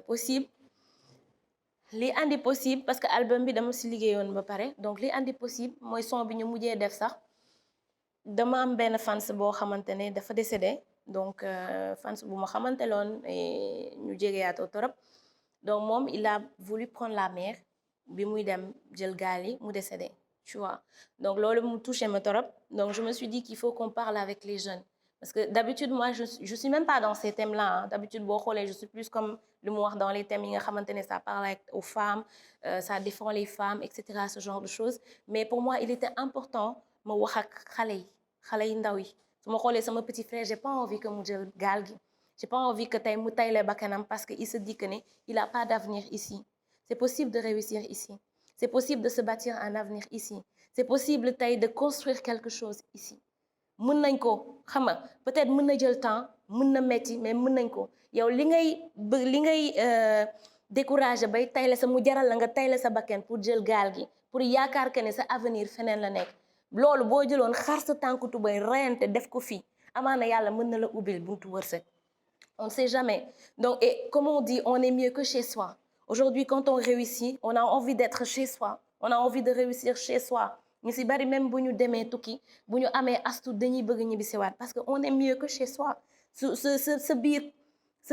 Possible. Li andi possible parce que album bi dama ci liggéeyoon ba pare donc li andi possible mooy son bi ñu mujjee def sax dama am benn fans boo xamante ne dafa décédé donc fans bu ma xamante loon ñu jegeyaatoo torop donc moom il a voulu prendre la mer bi muy dem jël gaal yi mu décédé tu vois donc loolu mu touché ma torop donc je me suis dit qu'il faut qu'on parle avec les jeunes. Parce que d'habitude, moi, je suis même pas dans ces thèmes-là. Hein. D'habitude, je suis plus comme le moi dans les thèmes, ça parle aux femmes, ça défend les femmes, etc., ce genre de choses. Mais pour moi, il était important de me voir avec les ndawi. Si je mon petit frère, j'ai pas envie que je me galgi. J'ai pas envie que tu mutaille les bakanam parce qu'il se dit qu'il n'a pas d'avenir ici. C'est possible de réussir ici. C'est possible de se bâtir un avenir ici. C'est possible de construire quelque chose ici. Mën nañ ko xam nga peut-être mën na jël temps mën na metti mais mën nañ ko yow li ngay décourager bay tayle sa mu jaral la nga tayle sa bakken pour jël gaal gi pour yaakaar que ne sa avenir feneen la nekk loolu boo jëloon xar sa tànku tubay reyante def ko fii amaana yàlla mën na la ubbil buntu wërsëg on ne sait jamais donc et comme on dit on est mieux que chez soi aujourd'hui quand on réussit on a envie d'être chez soi on a envie de réussir chez soi. Ñu si bari même bu ñu demee tukki bu ñu amee astu dañuy bëgg ñibbisiwaat parce que on est mieux que chez soi sa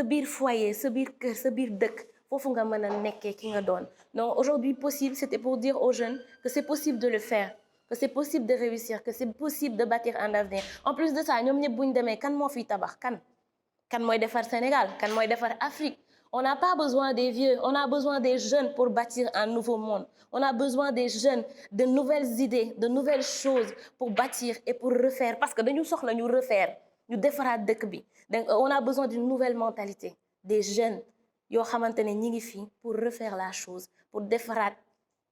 biir foyer sa biir kër sa biir dëkk foofu nga mën a nekkee ki nga doon donc aujourd'hui possible c'était pour dire aux jeunes que c'est possible de le faire que c'est possible de réussir que c'est possible de bâtir un avenir en plus de ça ñoom ñëpp bu ñu demee kan moo fiy tabax kan mooy defar Sénégal kan mooy defar Afrique. On n'a pas besoin des vieux, on a besoin des jeunes pour bâtir un nouveau monde. On a besoin des jeunes, de nouvelles idées, de nouvelles choses pour bâtir et pour refaire. Parce que nous sommes nous refaire, nous défaire dëkk bi. Donc on a besoin d'une nouvelle mentalité, des jeunes yo xamantene ñi ngi fi pour refaire la chose, pour défaire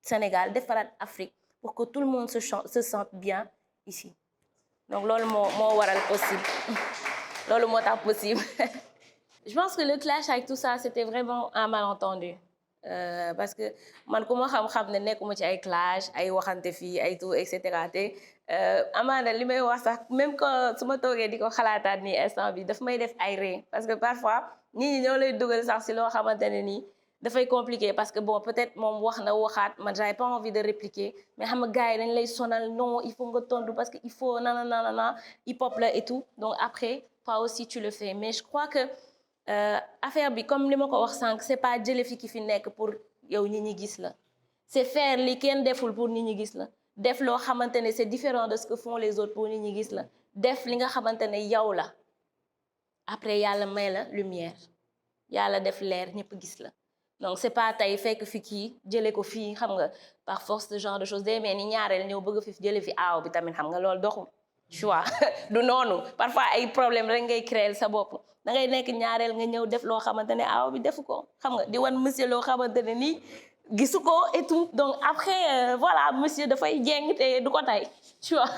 Sénégal, défaire Afrique, pour que tout le monde se sente bien ici. Donc lolu mo waral possible. Lolu mo tax possible. Je pense que le clash avec tout ça, c'était vraiment un malentendu. Parce que man ku ma xam-xam ne nekkuma ci ay clash ay waxante fii ay tout et cetera te amaana li may wax sax même quand su ma toogee di ko xalaataat nii instant bi daf may def ay ree parce que parfois nit ñi ñoo lay dugal sax si loo xamante ne nii dafay compliqué parce que bon peut-être moom wax na waxaat man j'avais pas envie de répliquer mais xam nga gars yi dañ lay sonal non il faut nga tontu parce que il faut nanana hip hop la et tout donc après toi aussi tu le fais mais je crois que affaire bi comme li ma ko wax sànq c'est pas jële fi ki fi nekk pour yow nit ñi gis la c'est faire li kenn deful pour nit ñi gis la def loo xamante ne c'est différent de ce que font les autres pour nit ñi gis la def li nga xamante ne yow la après yàlla may la lumière yàlla def leer ñëpp gis la donc c'est pas tey fekk fi kii jële ko fii xam nga par force de genre de choses day mel ni ñaareel ñëw bëgg fi jële fi aaw bi tamit xam nga loolu doxul tu vois du noonu parfois ay problème rek ngay créer sa bopp da ngay nekk ñaareel nga ñëw def loo xamante ne aaw bi defu ko xam nga di wan monsieur loo xamante ne nii gisu ko et tout donc après voilà monsieur dafay jeng te du ko tay tu vois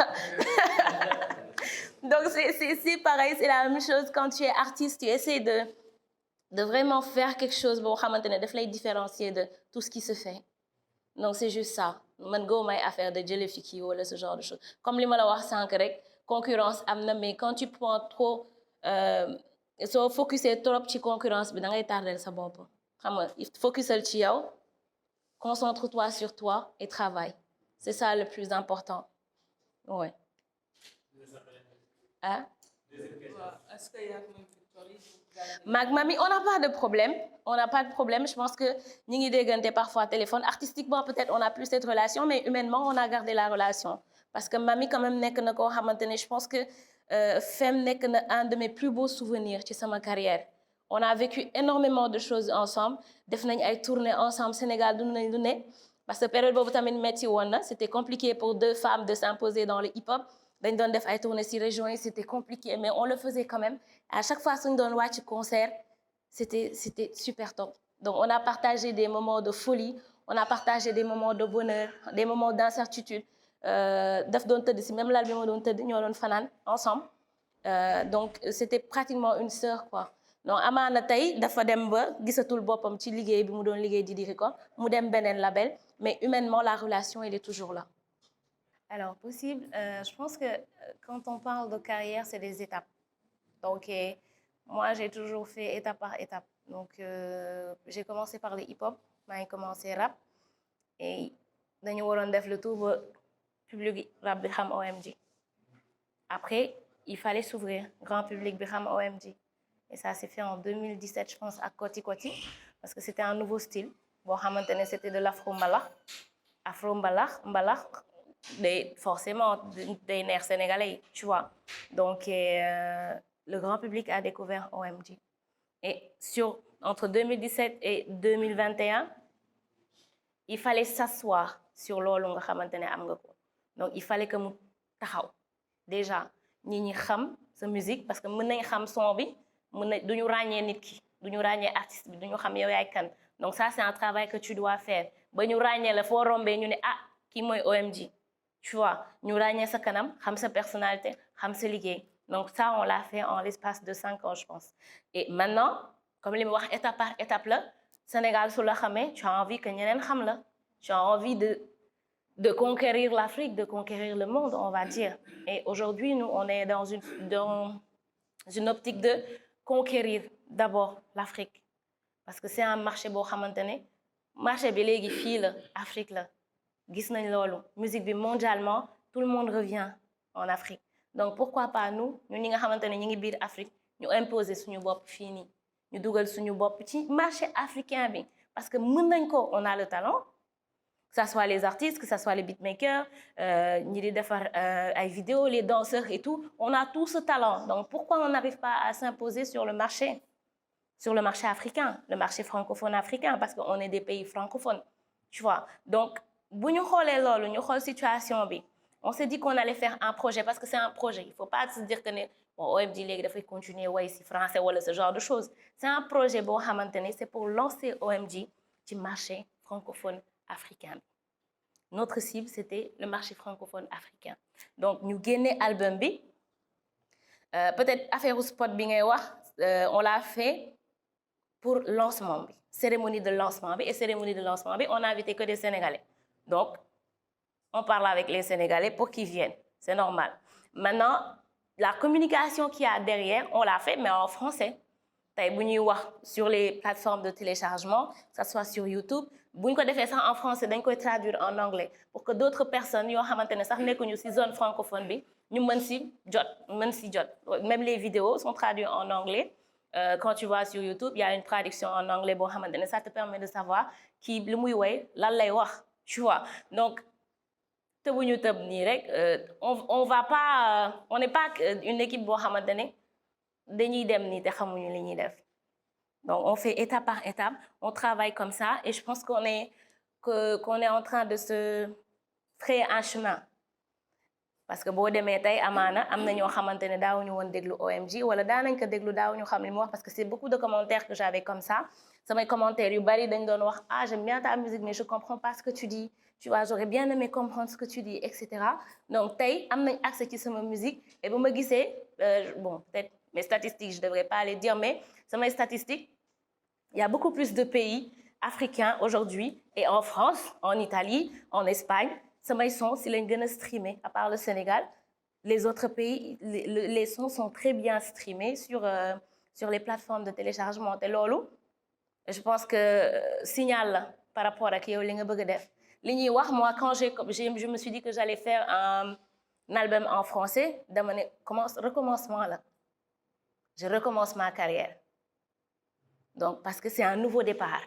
donc c'est pareil c'est la même chose quand tu es artiste tu essaies de vraiment faire quelque chose boo xamante ne daf lay différencier de tout ce qui se fait donc c'est juste ça man go may affaire de jële fi kii wala ce genre de choses comme li ma la wax sànq rek concurrence am na mais quand tu prends trop soo focusé trop ci concurrence bi da ngay tardel sa bopp xam nga focusal ci yow concentre-toi sur toi et travaille c'est ça le plus important ouais hein est-ce que y a Mag Mami, on n'a pas de problème. On n'a pas de problème. Je pense que nous avons déggante parfois téléphone. Artistiquement, peut-être, on n'a plus cette relation, mais humainement, on a gardé la relation. Parce que Mami, quand même, je pense que Femme n'est un de mes plus beaux souvenirs de ma carrière. On a vécu énormément de choses ensemble. On a tourné ensemble Sénégal, parce que la période c'était compliqué pour deux femmes de s'imposer dans le hip-hop. Dañ doon def ay tournées ci région yi c'était compliqué mais on le faisait quand même à chaque fois suñ doon wàcc concert c'était super top donc on a partagé des moments de folie on a partagé des moments de bonheur des moments d'incertitude daf doon tëdd si même lal bi ma doon tëdd ñoo doon fanaan ensemble donc c'était pratiquement une sœur quoi. Donc amaana tey dafa dem ba gisatul boppam ci liggéey bi mu doon liggéey di diri ko mu dem beneen label mais humainement la relation elle est toujours là. Alors possible, je pense que quand on parle de carrière c'est des étapes. Donc moi j'ai toujours fait étape par étape. Donc j'ai commencé par le hip-hop, maa ngi commencé rap et dañu waroon def le tour ba public rap bi xam OMG. Après il fallait s'ouvrir grand public bi xam OMG. Et ça s'est fait en 2017 je pense à Koti Koti parce que c'était un nouveau style boo xamante ne c'était de l'afro mbalax day forcément day neex sénégalais tu vois. Donc le grand public a découvert OMG. Et entre 2017 et 2021 il fallait s'asseoir sur loolu nga xamante ne am nga ko. Donc il fallait que mu taxaw déjà ñi xam sa musique parce que mën nañ xam son bi mën na duñu ràññee nit ki duñu ràññee artiste bi duñu xam yow yaay kan. Donc ça c'est un travail que tu dois faire ba ñu ràññee la foo rombee ñu ne ah kii mooy OMG tu vois ñu ràññee sa kanam xam sa personnalité xam sa liggéey. Donc ça on l'a fait en l'espace de 5 ans je pense. Et maintenant comme li mu wax étape par étape la Sénégal su la xamee tu as envie que ñeneen xam la tu as envie de conquérir l'Afrique, de conquérir le monde, on va dire. Et aujourd'hui, nous, on est dans une optique de conquérir d'abord l'Afrique. Parce que c'est un marché boo xamante ne marché bi léegi fii la Afrique la gis nañ loolu musique bi mondialement tout le monde revient en Afrique. Donc pourquoi pas nous ñi nga xamante ne ñu ngi biir Afrique ñu imposer suñu bopp fii nii ñu dugal suñu bopp ci marché africain bi parce que mën nañ ko on a le talent. Que ça soit les artistes, que ça soit les beatmakers, ñi di defar ay vidéos, les danseurs et tout, on a tout ce talent. Donc pourquoi on n'arrive pas à s'imposer sur le marché africain, le marché francophone africain, parce qu'on est des pays francophones, tu vois. Donc bu ñu xoolee loolu ñu xool situation bi, on s'est dit qu'on allait faire un projet parce que c'est un projet. Il faut pas se dire que ne bon OMG léegi dafay continuer way si français wala ce genre de choses. C'est un projet boo xamante ne c'est pour lancer OMG ci marché francophone africain. Notre cible c'était le marché francophone africain. Donc ñu génne album bi peut-être affaire spot bi ngay wax on l'a fait pour lancement bi cérémonie de lancement bi et cérémonie de lancement bi on a invité que des Sénégalais. Donc on parle avec les Sénégalais pour qu'ils viennent, c'est normal. Maintenant la communication qu'il y a derrière on l'a fait mais en français. Tey bu ñuy wax sur les plateformes de téléchargement que ça soit sur YouTube bu ñu ko defee sax en français dañ koy traduire en anglais pour que d'autres personnes yoo xamante ne sax nekkuñu ci zone francophone bi ñu mën ci jot même les vidéos sont traduites en anglais. Quand tu vas sur YouTube il y a une traduction en anglais boo xamante ne ça te permet de savoir kii li muy woy lan lay wax tu vois. Donc tëbuñu tëb nii rek on va pas on n'est pas une équipe boo xamante ne dañuy dem nii te xamuñu li ñuy def. Donc on fait étape par étape, on travaille comme ça et je pense qu'on est en train de se frayer un chemin. Parce que boo demee tey amaana am na ñoo xamante ne daawuñu woon déglu OMG wala daanañ ko déglu daawuñu xam li mu wax parce que c'est beaucoup de commentaires que j'avais comme ça. Samay commentaires yu bari dañ doon wax ah j'aime bien ta musique mais je comprends pas ce que tu dis. Tu vois, j'aurais bien aimé comprendre ce que tu dis, etc. Donc tey am nañ accès ci sama musique et bu ma gisee bon peut-être mes statistiques je devrais pas les dire mais samay statistiques il y a beaucoup plus de pays africains aujourd'hui et en France, en Italie, en Espagne samay sons si lañ gën a streamer à part le Sénégal. Les autres pays les sons sont très bien streamés sur les plateformes de téléchargement te loolu je pense que signal la par rapport ak yow li nga bëgg a def. Li ñuy wax moi quand je me suis dit que j'allais faire un album en français dama ne recommencement la je recommence ma carrière. Donc parce que c'est un nouveau départ,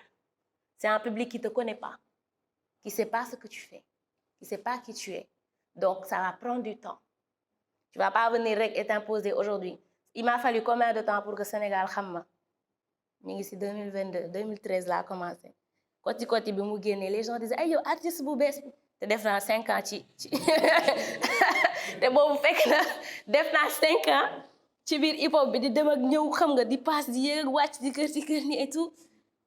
c'est un public qui te connaît pas, qui sait pas ce que tu fais, qui sait pas qui tu es. Donc ça va prendre du temps. Tu vas pas venir rek et t'imposer aujourd'hui. Il m'a fallu combien de temps pour que Sénégal xam ma ñu ngi ci 2022 2013 laa commencé. Koti Koti bi mu génnee les gens disaient ay yow artiste bu bees bi te def naa 5 ans ci te boobu fekk na def naa 5 ans ci biir hip hop bi di dem ak ñëw xam nga di passe di yéeg wàcc di kër ni et tout.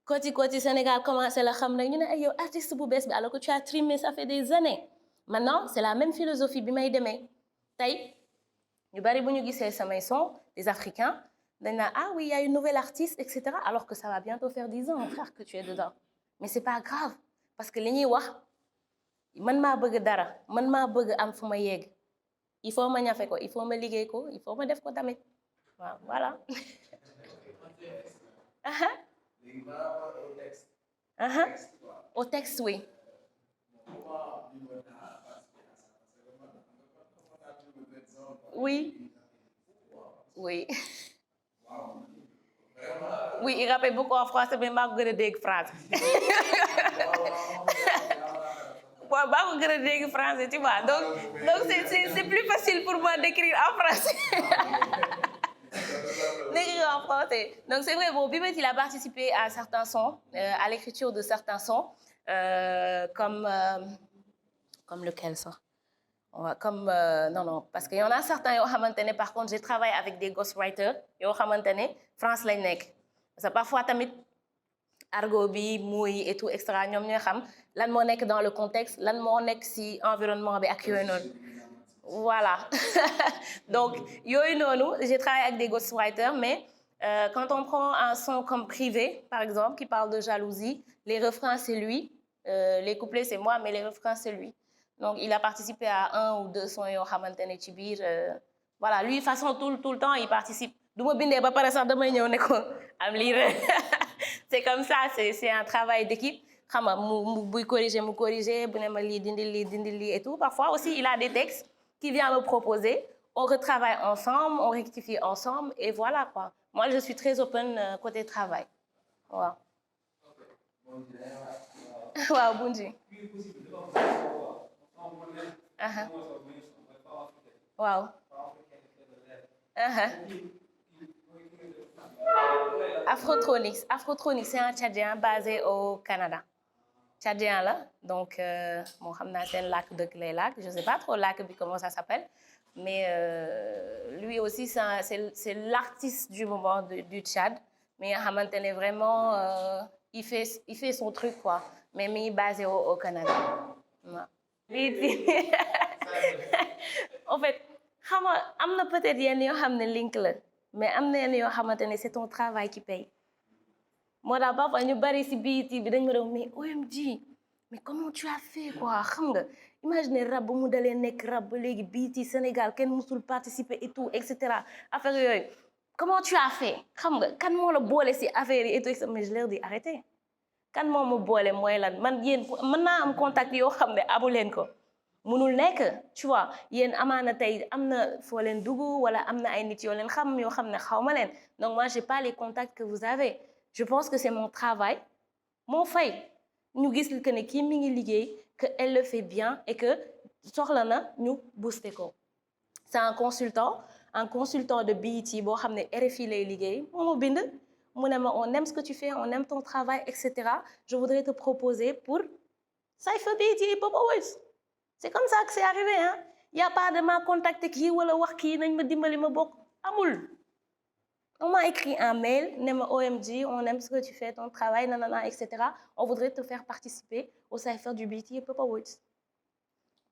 Koti Koti Sénégal commencé la xam nag ñu ne ay yow artiste bu bees bi alors que tu as trimé ça fait des années maintenant c'est la même philosophie bi may demee tey ñu bari bu ñu gisee samay son des Africains dañ naan ah oui il y a une nouvelle artiste etc. alors que ça va bientôt faire 10 ans mon frère que tu es dedans mais c'est pas grave parce que li ñuy wax man maa bëgg dara man maa bëgg am fu ma yegg il faut ma ñafe ko il faut ma liggéey ko il faut ma def ko tamit waaw voilà. Au texte oui. Oui. Oui. Oui, il rappelle beaucoup en français, mais maa ko gën a dégg français. Bon, maa ko gën a dégg français, tu vois. Donc c'est plus facile pour moi d'écrire en français. D'écrire en français. Donc c'est vrai, bon, Bibet, il a participé à certains sons, à l'écriture de certains sons, comme lequel ça? Comme non parce qu'il y en a certains yoo xamante ne par contre j'ai travaillé avec des ghostwriters yoo xamante ne France lañ nekk parce que parfois tamit argot bi mooy et tout extra ñoom ñooy xam lan moo nekk dans le contexte lan moo nekk ci environnement bi ak yooyu noonu voilà donc yooyu noonu j'ai travaillé avec des ghostwriters mais quand on prend un son comme Privé par exemple qui parle de jalousie les refrains c'est lui les couplets c'est moi mais les refrains c'est lui. Donc il a participé à 1 ou 2 sons yoo xamante ne ci biir voilà lui de toute façon tout le temps il participe du ma bindee ba pare sax damay ñëw ne ko am lire c'est comme ça c'est un travail d'équipe xam nga mu buy corriger mu corriger bu ne ma lii dindi lii et tout parfois aussi il a des textes qu'il vient me proposer on retravaille ensemble on rectifie ensemble et voilà quoi moi je suis très open côté travail waaw. waaw Bunji. Wow. Afrotronics, c'est un Tchadien basé au Canada. Tchadien là, donc bon, c'est un lac de clé lac. Je sais pas trop lac comment ça s'appelle, mais lui aussi c'est l'artiste du moment du Tchad. Mais il vraiment, il fait son truc quoi. Mais il est basé au Canada. Ouais. En fait xam nga am na peut-être yenn yoo xam ne link la mais am na yenn yoo xamante ne c'est ton travail qui paye moo tax parfois ñu bari ci BET bi dañ ma doon mais OMG mais comment tu as fait quoi xam nga imagine rap ba mu dalee nekk rap ba léegi BET Sénégal kenn musul participer et tout et cetera affaire yooyu comment tu as fait xam nga kan moo la boole ci affaire yi et tout mais je leur dis arrêtez kan moo ma boole mooy lan man yéen mën naa am contact yoo xam ne amu leen ko mënul nekk tu vois yéen amaana tey am na foo leen dugg wala am na ay nit yoo leen xam yoo xam ne xaw ma leen donc moi j'ai pas les contacts que vous avez je pense que c'est mon travail moo fay ñu gis que ne kii mi ngi liggéey que elle le fait bien et que soxla na ñu booster ko c'est un consultant de BET boo xam ne RFI lay liggéey moo ma bind mu ne ma on aime ce que tu fais on aime ton travail etc. je voudrais te proposer pour Cypher BET Hip Hop Awards. C'est comme ça que c'est arrivé hein y a pas de ma contacter kii wala wax kii nañ ma dimbali ma bokk amul on m'a écrit un mail ne ma OMG on aime ce que tu fais ton travail nanana etc. on voudrait te faire participer au Cypher du BET Hip Hop Awards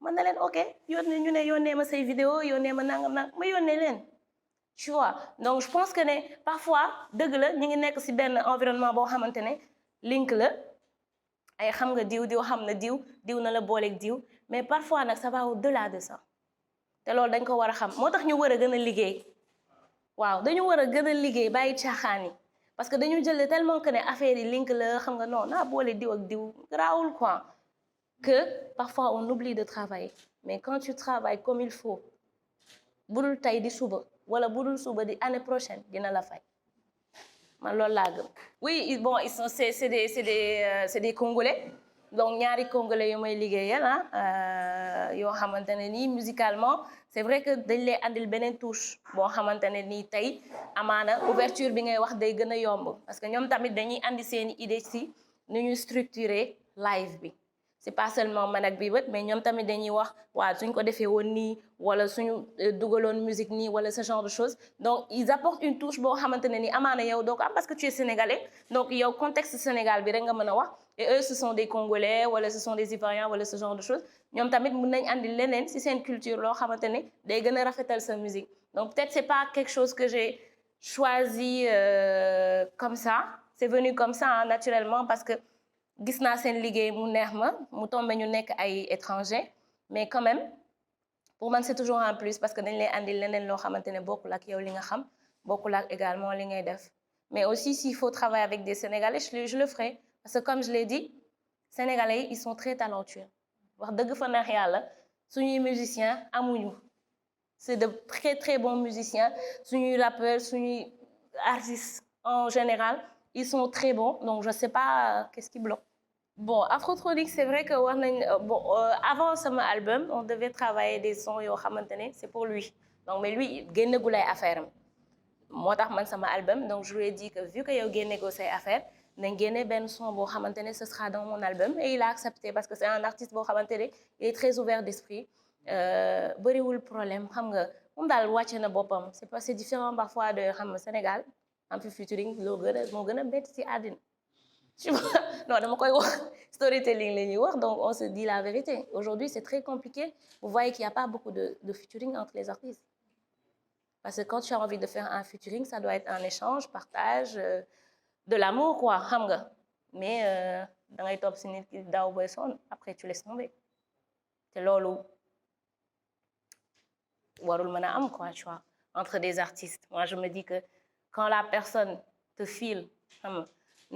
man na leen ok yónnee ñu ne yónnee ma say vidéo yónnee ma nangam ma yónnee leen tu vois donc je pense que ne parfois dëgg la ñu ngi nekk ci benn environnement boo xamante ne link la ay xam nga diw xam na diw na la booleeg diw mais parfois nag ça va au-delà de ça te loolu dañ ko war a xam moo tax ñu war a gën a liggéey waaw dañu war a gën a liggéey bàyyi caaxaan yi parce que dañu jëlee tellement que ne affaire yi link la xam nga non naa boole diw ak diw garaawul quoi que parfois on oublie de travailler mais quand tu travailles comme il faut budul tey di suba wala budul suba di année prochaine dina la fay man loolu laa gëm. Oui bon ils sont c'est des Congolais donc ñaari Congolais yu may liggéeyal yoo xamante ne nii musicalement c'est vrai que dañ lay andil beneen touche boo xamante ne nii tey amaana ouverture bi ngay wax day gën a yomb parce que ñoom tamit dañuy andi seeni idée ci nu ñuy structurer live bi c'est pas seulement man ak Bibët mais ñoom tamit dañuy wax waaw suñ ko defee woon nii wala suñu dugaloon musique nii wala ce genre de choses donc ils apportent une touche boo xamante ne ni amaana yow doo ko am parce que tu es sénégalais donc yow contexte Sénégal bi rek nga mën a wax et eux ce sont des Congolais wala ce sont des Ivoiriens wala ce genre de choses ñoom tamit mën nañ andi leneen ci seen culture loo xamante ne day gën a rafetal sa musique donc peut-être c'est pas quelque chose que j'ai choisi comme ça c'est venu comme ça hein, naturellement parce que gis naa seen liggéey mu neex ma mu tombé ñu nekk ay étrangers mais quand même pour man c'est toujours un plus parce que dañ lay andi leneen loo xamante ne bokkul ak yow li nga xam bokkul ak également li ngay def mais aussi s'il faut travailler avec des Sénégalais je le ferai parce que comme je l'ai dit Sénégalais ils sont très talentueux wax dëgg fa neex yàlla suñuy musiciens amuñu c'est de très très bons musiciens suñuy rappeurs suñuy artistes en général ils sont très bons donc je sais pas qu'est-ce qui bloque. Bon Afrotronic c'est vrai que wax nañ avant sama album on devait travailler des sons yoo xamante ne c'est pour lui donc mais lui génnegul ay affaire am moo tax man sama album donc je lui ai dit que vu que yow génnegoo say affaire nañ génne benn son boo xamante ne ce sera dans mon album et il a accepté parce que c'est un artiste boo xamante ne il est très ouvert d'esprit bëriwul problème xam nga moom daal wàcce na boppam c'est différent parfois de xam nga Sénégal en plus featuring moo gën a bett ci àddina tu vois non dama koy wax storytelling la ñuy wax donc on se dit la vérité aujourd'hui c'est très compliqué vous voyez qu'il y a pas beaucoup de featuring entre les artistes parce que quand tu as envie de faire un featuring ça doit être un échange partage de l'amour quoi xam nga mais da ngay topp ci nit ki daw boy sonn après tu laisses tomber te loolu warul mën a am quoi tu vois entre des artistes moi je me dis que quand la personne te file xam nga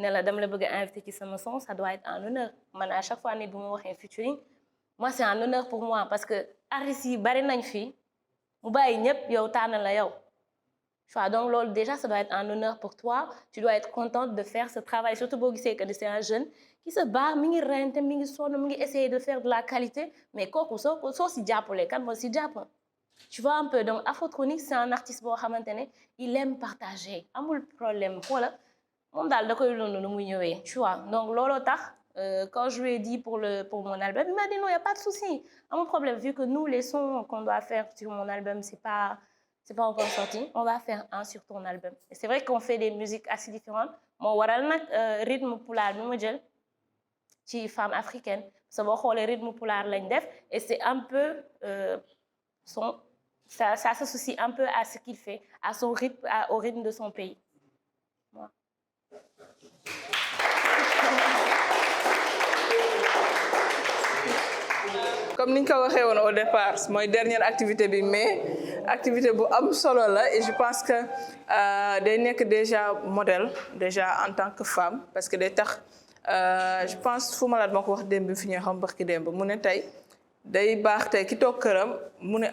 ne la dama la bëgg a inviter ci sama son ça doit être un honneur man à chaque fois nit bu ma waxee featuring moi c'est un honneur pour moi parce que artistes yi bari nañ fii mu bàyyi ñëpp yow tànn la yow tu vois donc loolu déjà ça doit être un honneur pour toi tu dois être contente de faire ce travail surtout boo gisee que c'est un jeune qui se bat mi ngi rente mi ngi sonn mi ngi essayer de faire de la qualité mais kooku soo si jàppale kan moo si jàpp tu vois un peu donc Afrotronic c'est un artiste boo xamante ne il aime partager amul problème xoola moom daal da koy loolu nu muy ñëwee tu vois donc looloo tax quand je lui ai dit pour mon album il m'a dit non il y a pas de souci amul problème vu que nous les sons qu'on doit faire sur mon album c'est pas encore sorti on va faire un sur ton album et c'est vrai qu'on fait des musiques assez différentes moo waral nag rythme pulaar bi ma jël ci femme africaine parce que boo xoolee rythme pulaar lañ def et c'est un peu ça s'associe un peu à ce qu'il fait à son rythme au rythme de son pays voilà. Comme ni ñu ko waxee woon au départ mooy dernière activité bi mais activité bu am solo la et je pense que day nekk déjà modèle déjà en tant que femme parce que day tax je pense Fou Malade moo ko wax démb bi fi ñuy xam barki démb mu ne tey day baax tey ki toog këram mu ne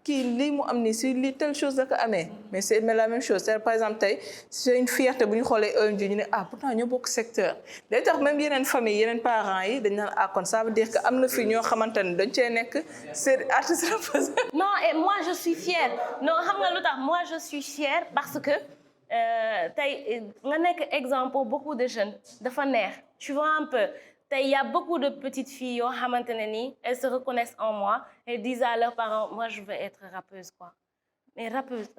kii lii mu am nii si lii telle chose da ko amee mais c'est la même chose c'est par exemple tey c'est une fierté bu ñu xoolee OMG ñu ne pourtant ñoo bokk secteur day tax même yeneen famille yeneen parents yi dañ naan kon ça veut dire que am na fi ñoo xamante ne dañ cee nekk c'est artiste représentatif. Non et moi je suis fière non xam nga lu tax moi je suis fière parce que tey nga nekk exemple pour beaucoup de jeunes dafa neex tu vois un peu. Il y a beaucoup de petites filles yoo xamante ne nii elles se reconnaissent en moi et disent à leurs parents moi je veux être rappeuse quoi mais rappeuse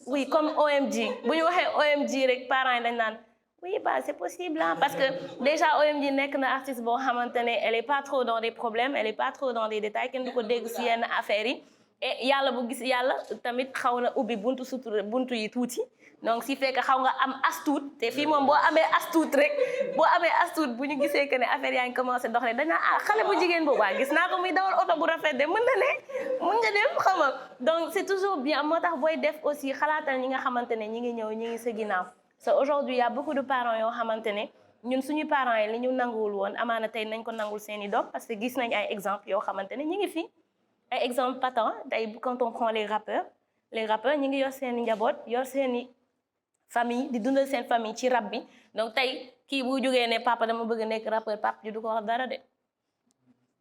oui comme OMG bu ñu waxee OMG rek parents yi dañ naan oui bah c'est possible hein parce que déjà OMG nekk na artiste boo xamante ne elle est pas trop dans des problèmes elle est pas trop dans des détails kenn du ko dégg ci yenn affaires yi et yàlla bu gis yàlla tamit xaw na ubbi buntu sutura buntu yi tuuti donc si fekk xaw nga am astuut te fii moom boo amee astuut rek bu ñu gisee que ne affaire yaa ngi commencé doxale dañ naan xale bu jigéen boobu gis naa ko muy dawal oto bu rafet de mën nga dem xam nga donc c'est toujours bien moo tax booy def aussi xalaatal ñi nga xamante ne ñi ngi ñëw ñi ngi sa ginnaaw so aujourd'hui il y a beaucoup de parents yoo xamante ne ñun suñu parents yi li ñu nanguwul woon amaana tey nañ ko nangul seeni doom parce que gis nañ ay exemples yoo xamante ne ñi ngi fi ay exemple patent tey quand on prend les rappeurs ñi ngi yor seeni njaboot yor seeni famille di dundal seen famille ci rap bi donc tey kii bu jógee ne papa dama bëgg nekk rappeur papa ji du ko wax dara de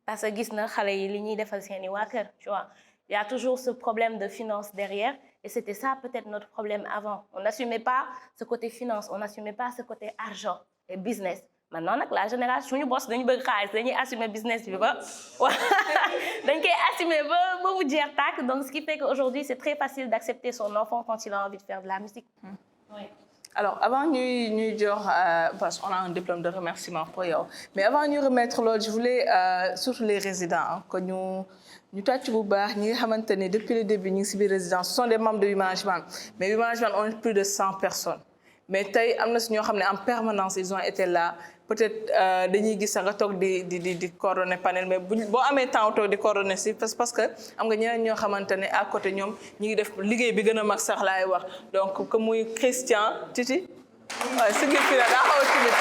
parce que gis na xale yi li ñuy defal seeni waa kër tu vois il y a toujours ce problème de finance derrière et c'était ça peut-être notre problème avant on n'assumait pas ce côté finance on n'assumait pas ce côté argent et business maintenant nag la génération suñu boss dañu bëgg xaalis dañuy assumer business bi ba dañ koy assumer ba mu jeex tàkk donc ce qui fait qu'aujourd'hui c'est très facile d'accepter son enfant quand il a envie de faire de la musique. Ouais. Alors avant ñuy jox parce qu'on a un diplôme de remerciement pour yow mais avant ñu remettre loolu je voulais surtout les résidents que ñu tàcc bu baax ñi nga xamante ne depuis le début ñu ngi si biir résidence ce sont des membres de Wi Management mais Wi Management on est plus de 100 personnes mais tey am na si ñoo xam ne en permanence ils ont été là peut-être dañuy gis sax nga toog di coordonner panel mais boo amee temps toog di coordonner si parce que am nga ñeneen ñoo xamante ne à côté ñoom ñi ngi def liggéey bi gën a mag sax laay wax donc que muy Christian Titi waaw si ngir fi na daa xaw a timide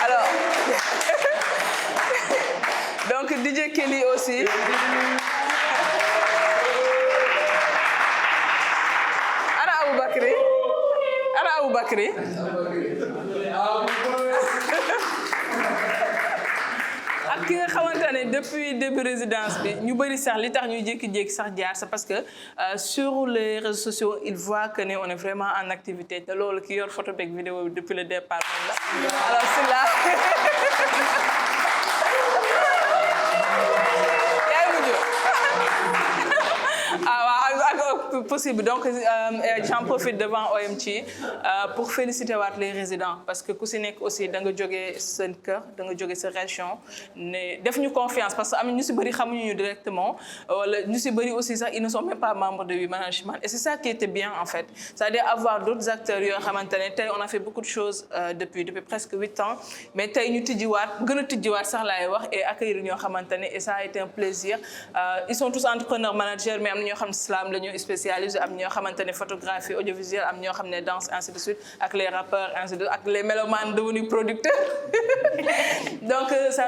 alors donc DJ Kelly aussi ana Aboubacry ak ki nga xamante ne depuis début résidence bi ñu bëri sax li tax ñuy jékki-jékki sax jaar c'est parce que sur les réseaux sociaux ils voient que ne on est vraiment en activité te loolu ki yor photo beeg vidéo bi depuis le départ moom la alors c'est là possible donc j'en profite devant OMT pour féliciter waat les résidents parce que ku si nekk aussi da nga jógee seen kër da nga jógee sa région ne def ñu confiance parce que am ñu si bëri xamuñu ñu directement wala ñu si bëri aussi sax ils ne sont même pas membres de Wi Management et c'est ça qui était bien en fait c'est-à-dire avoir d'autres acteurs yoo xamante ne tey on a fait beaucoup de choses depuis presque 8 ans mais tey ñu tijjiwaat gën a tijjiwaat sax laay wax et accueillir ñoo xamante ne et ça a été un plaisir ils sont tous entrepreneurs managers mais am na ñoo xam ne slam la ñu spécialisé am ñoo xamante ne photographie audiovisuelle am ñoo xam ne danse ainsi de suite ak les rappeurs ainsi de suite ak les mélomanes devenus producteurs donc ça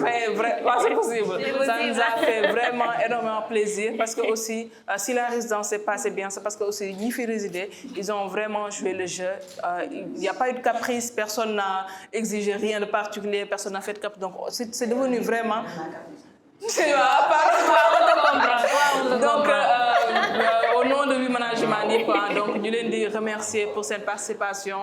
fait vraiment c'est possible ça nous a fait vraiment énormément plaisir parce que aussi si la résidence s'est passée bien c'est parce que aussi ñi fi résider ils ont vraiment joué le jeu il n'y a pas eu de caprice personne n'a exigé rien de particulier personne n'a fait de caprice donc c'est devenu vraiment donc au nom de Wi Management yëpp donc ñu leen di remercier pour cette participation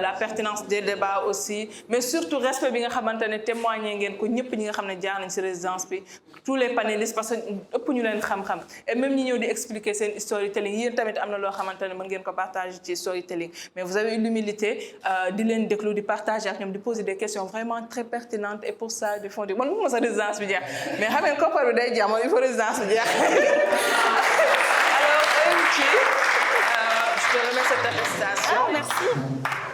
la pertinence des débats aussi mais surtout respect bi nga xamante ne témoigner ngeen ko ñëpp ñi nga xam ne jaar nañ ci résidence bi tous les panélistes parce que ëpp ñu leen xam-xam et même ñi ñëw di expliquer seen storytelling yéen tamit am na loo xamante ne mën ngeen ko partager ci storytelling mais vous avez eu l'humilité di leen déglu di partager ak ñoom di poser des questions vraiment très pertinentes et pour ça du fond du man ma sa résidence bi jeex mais xam ngeen koppar bi day jeex moom il faut résidence bi jeex alors je te remets cette attestation. Ah, merci.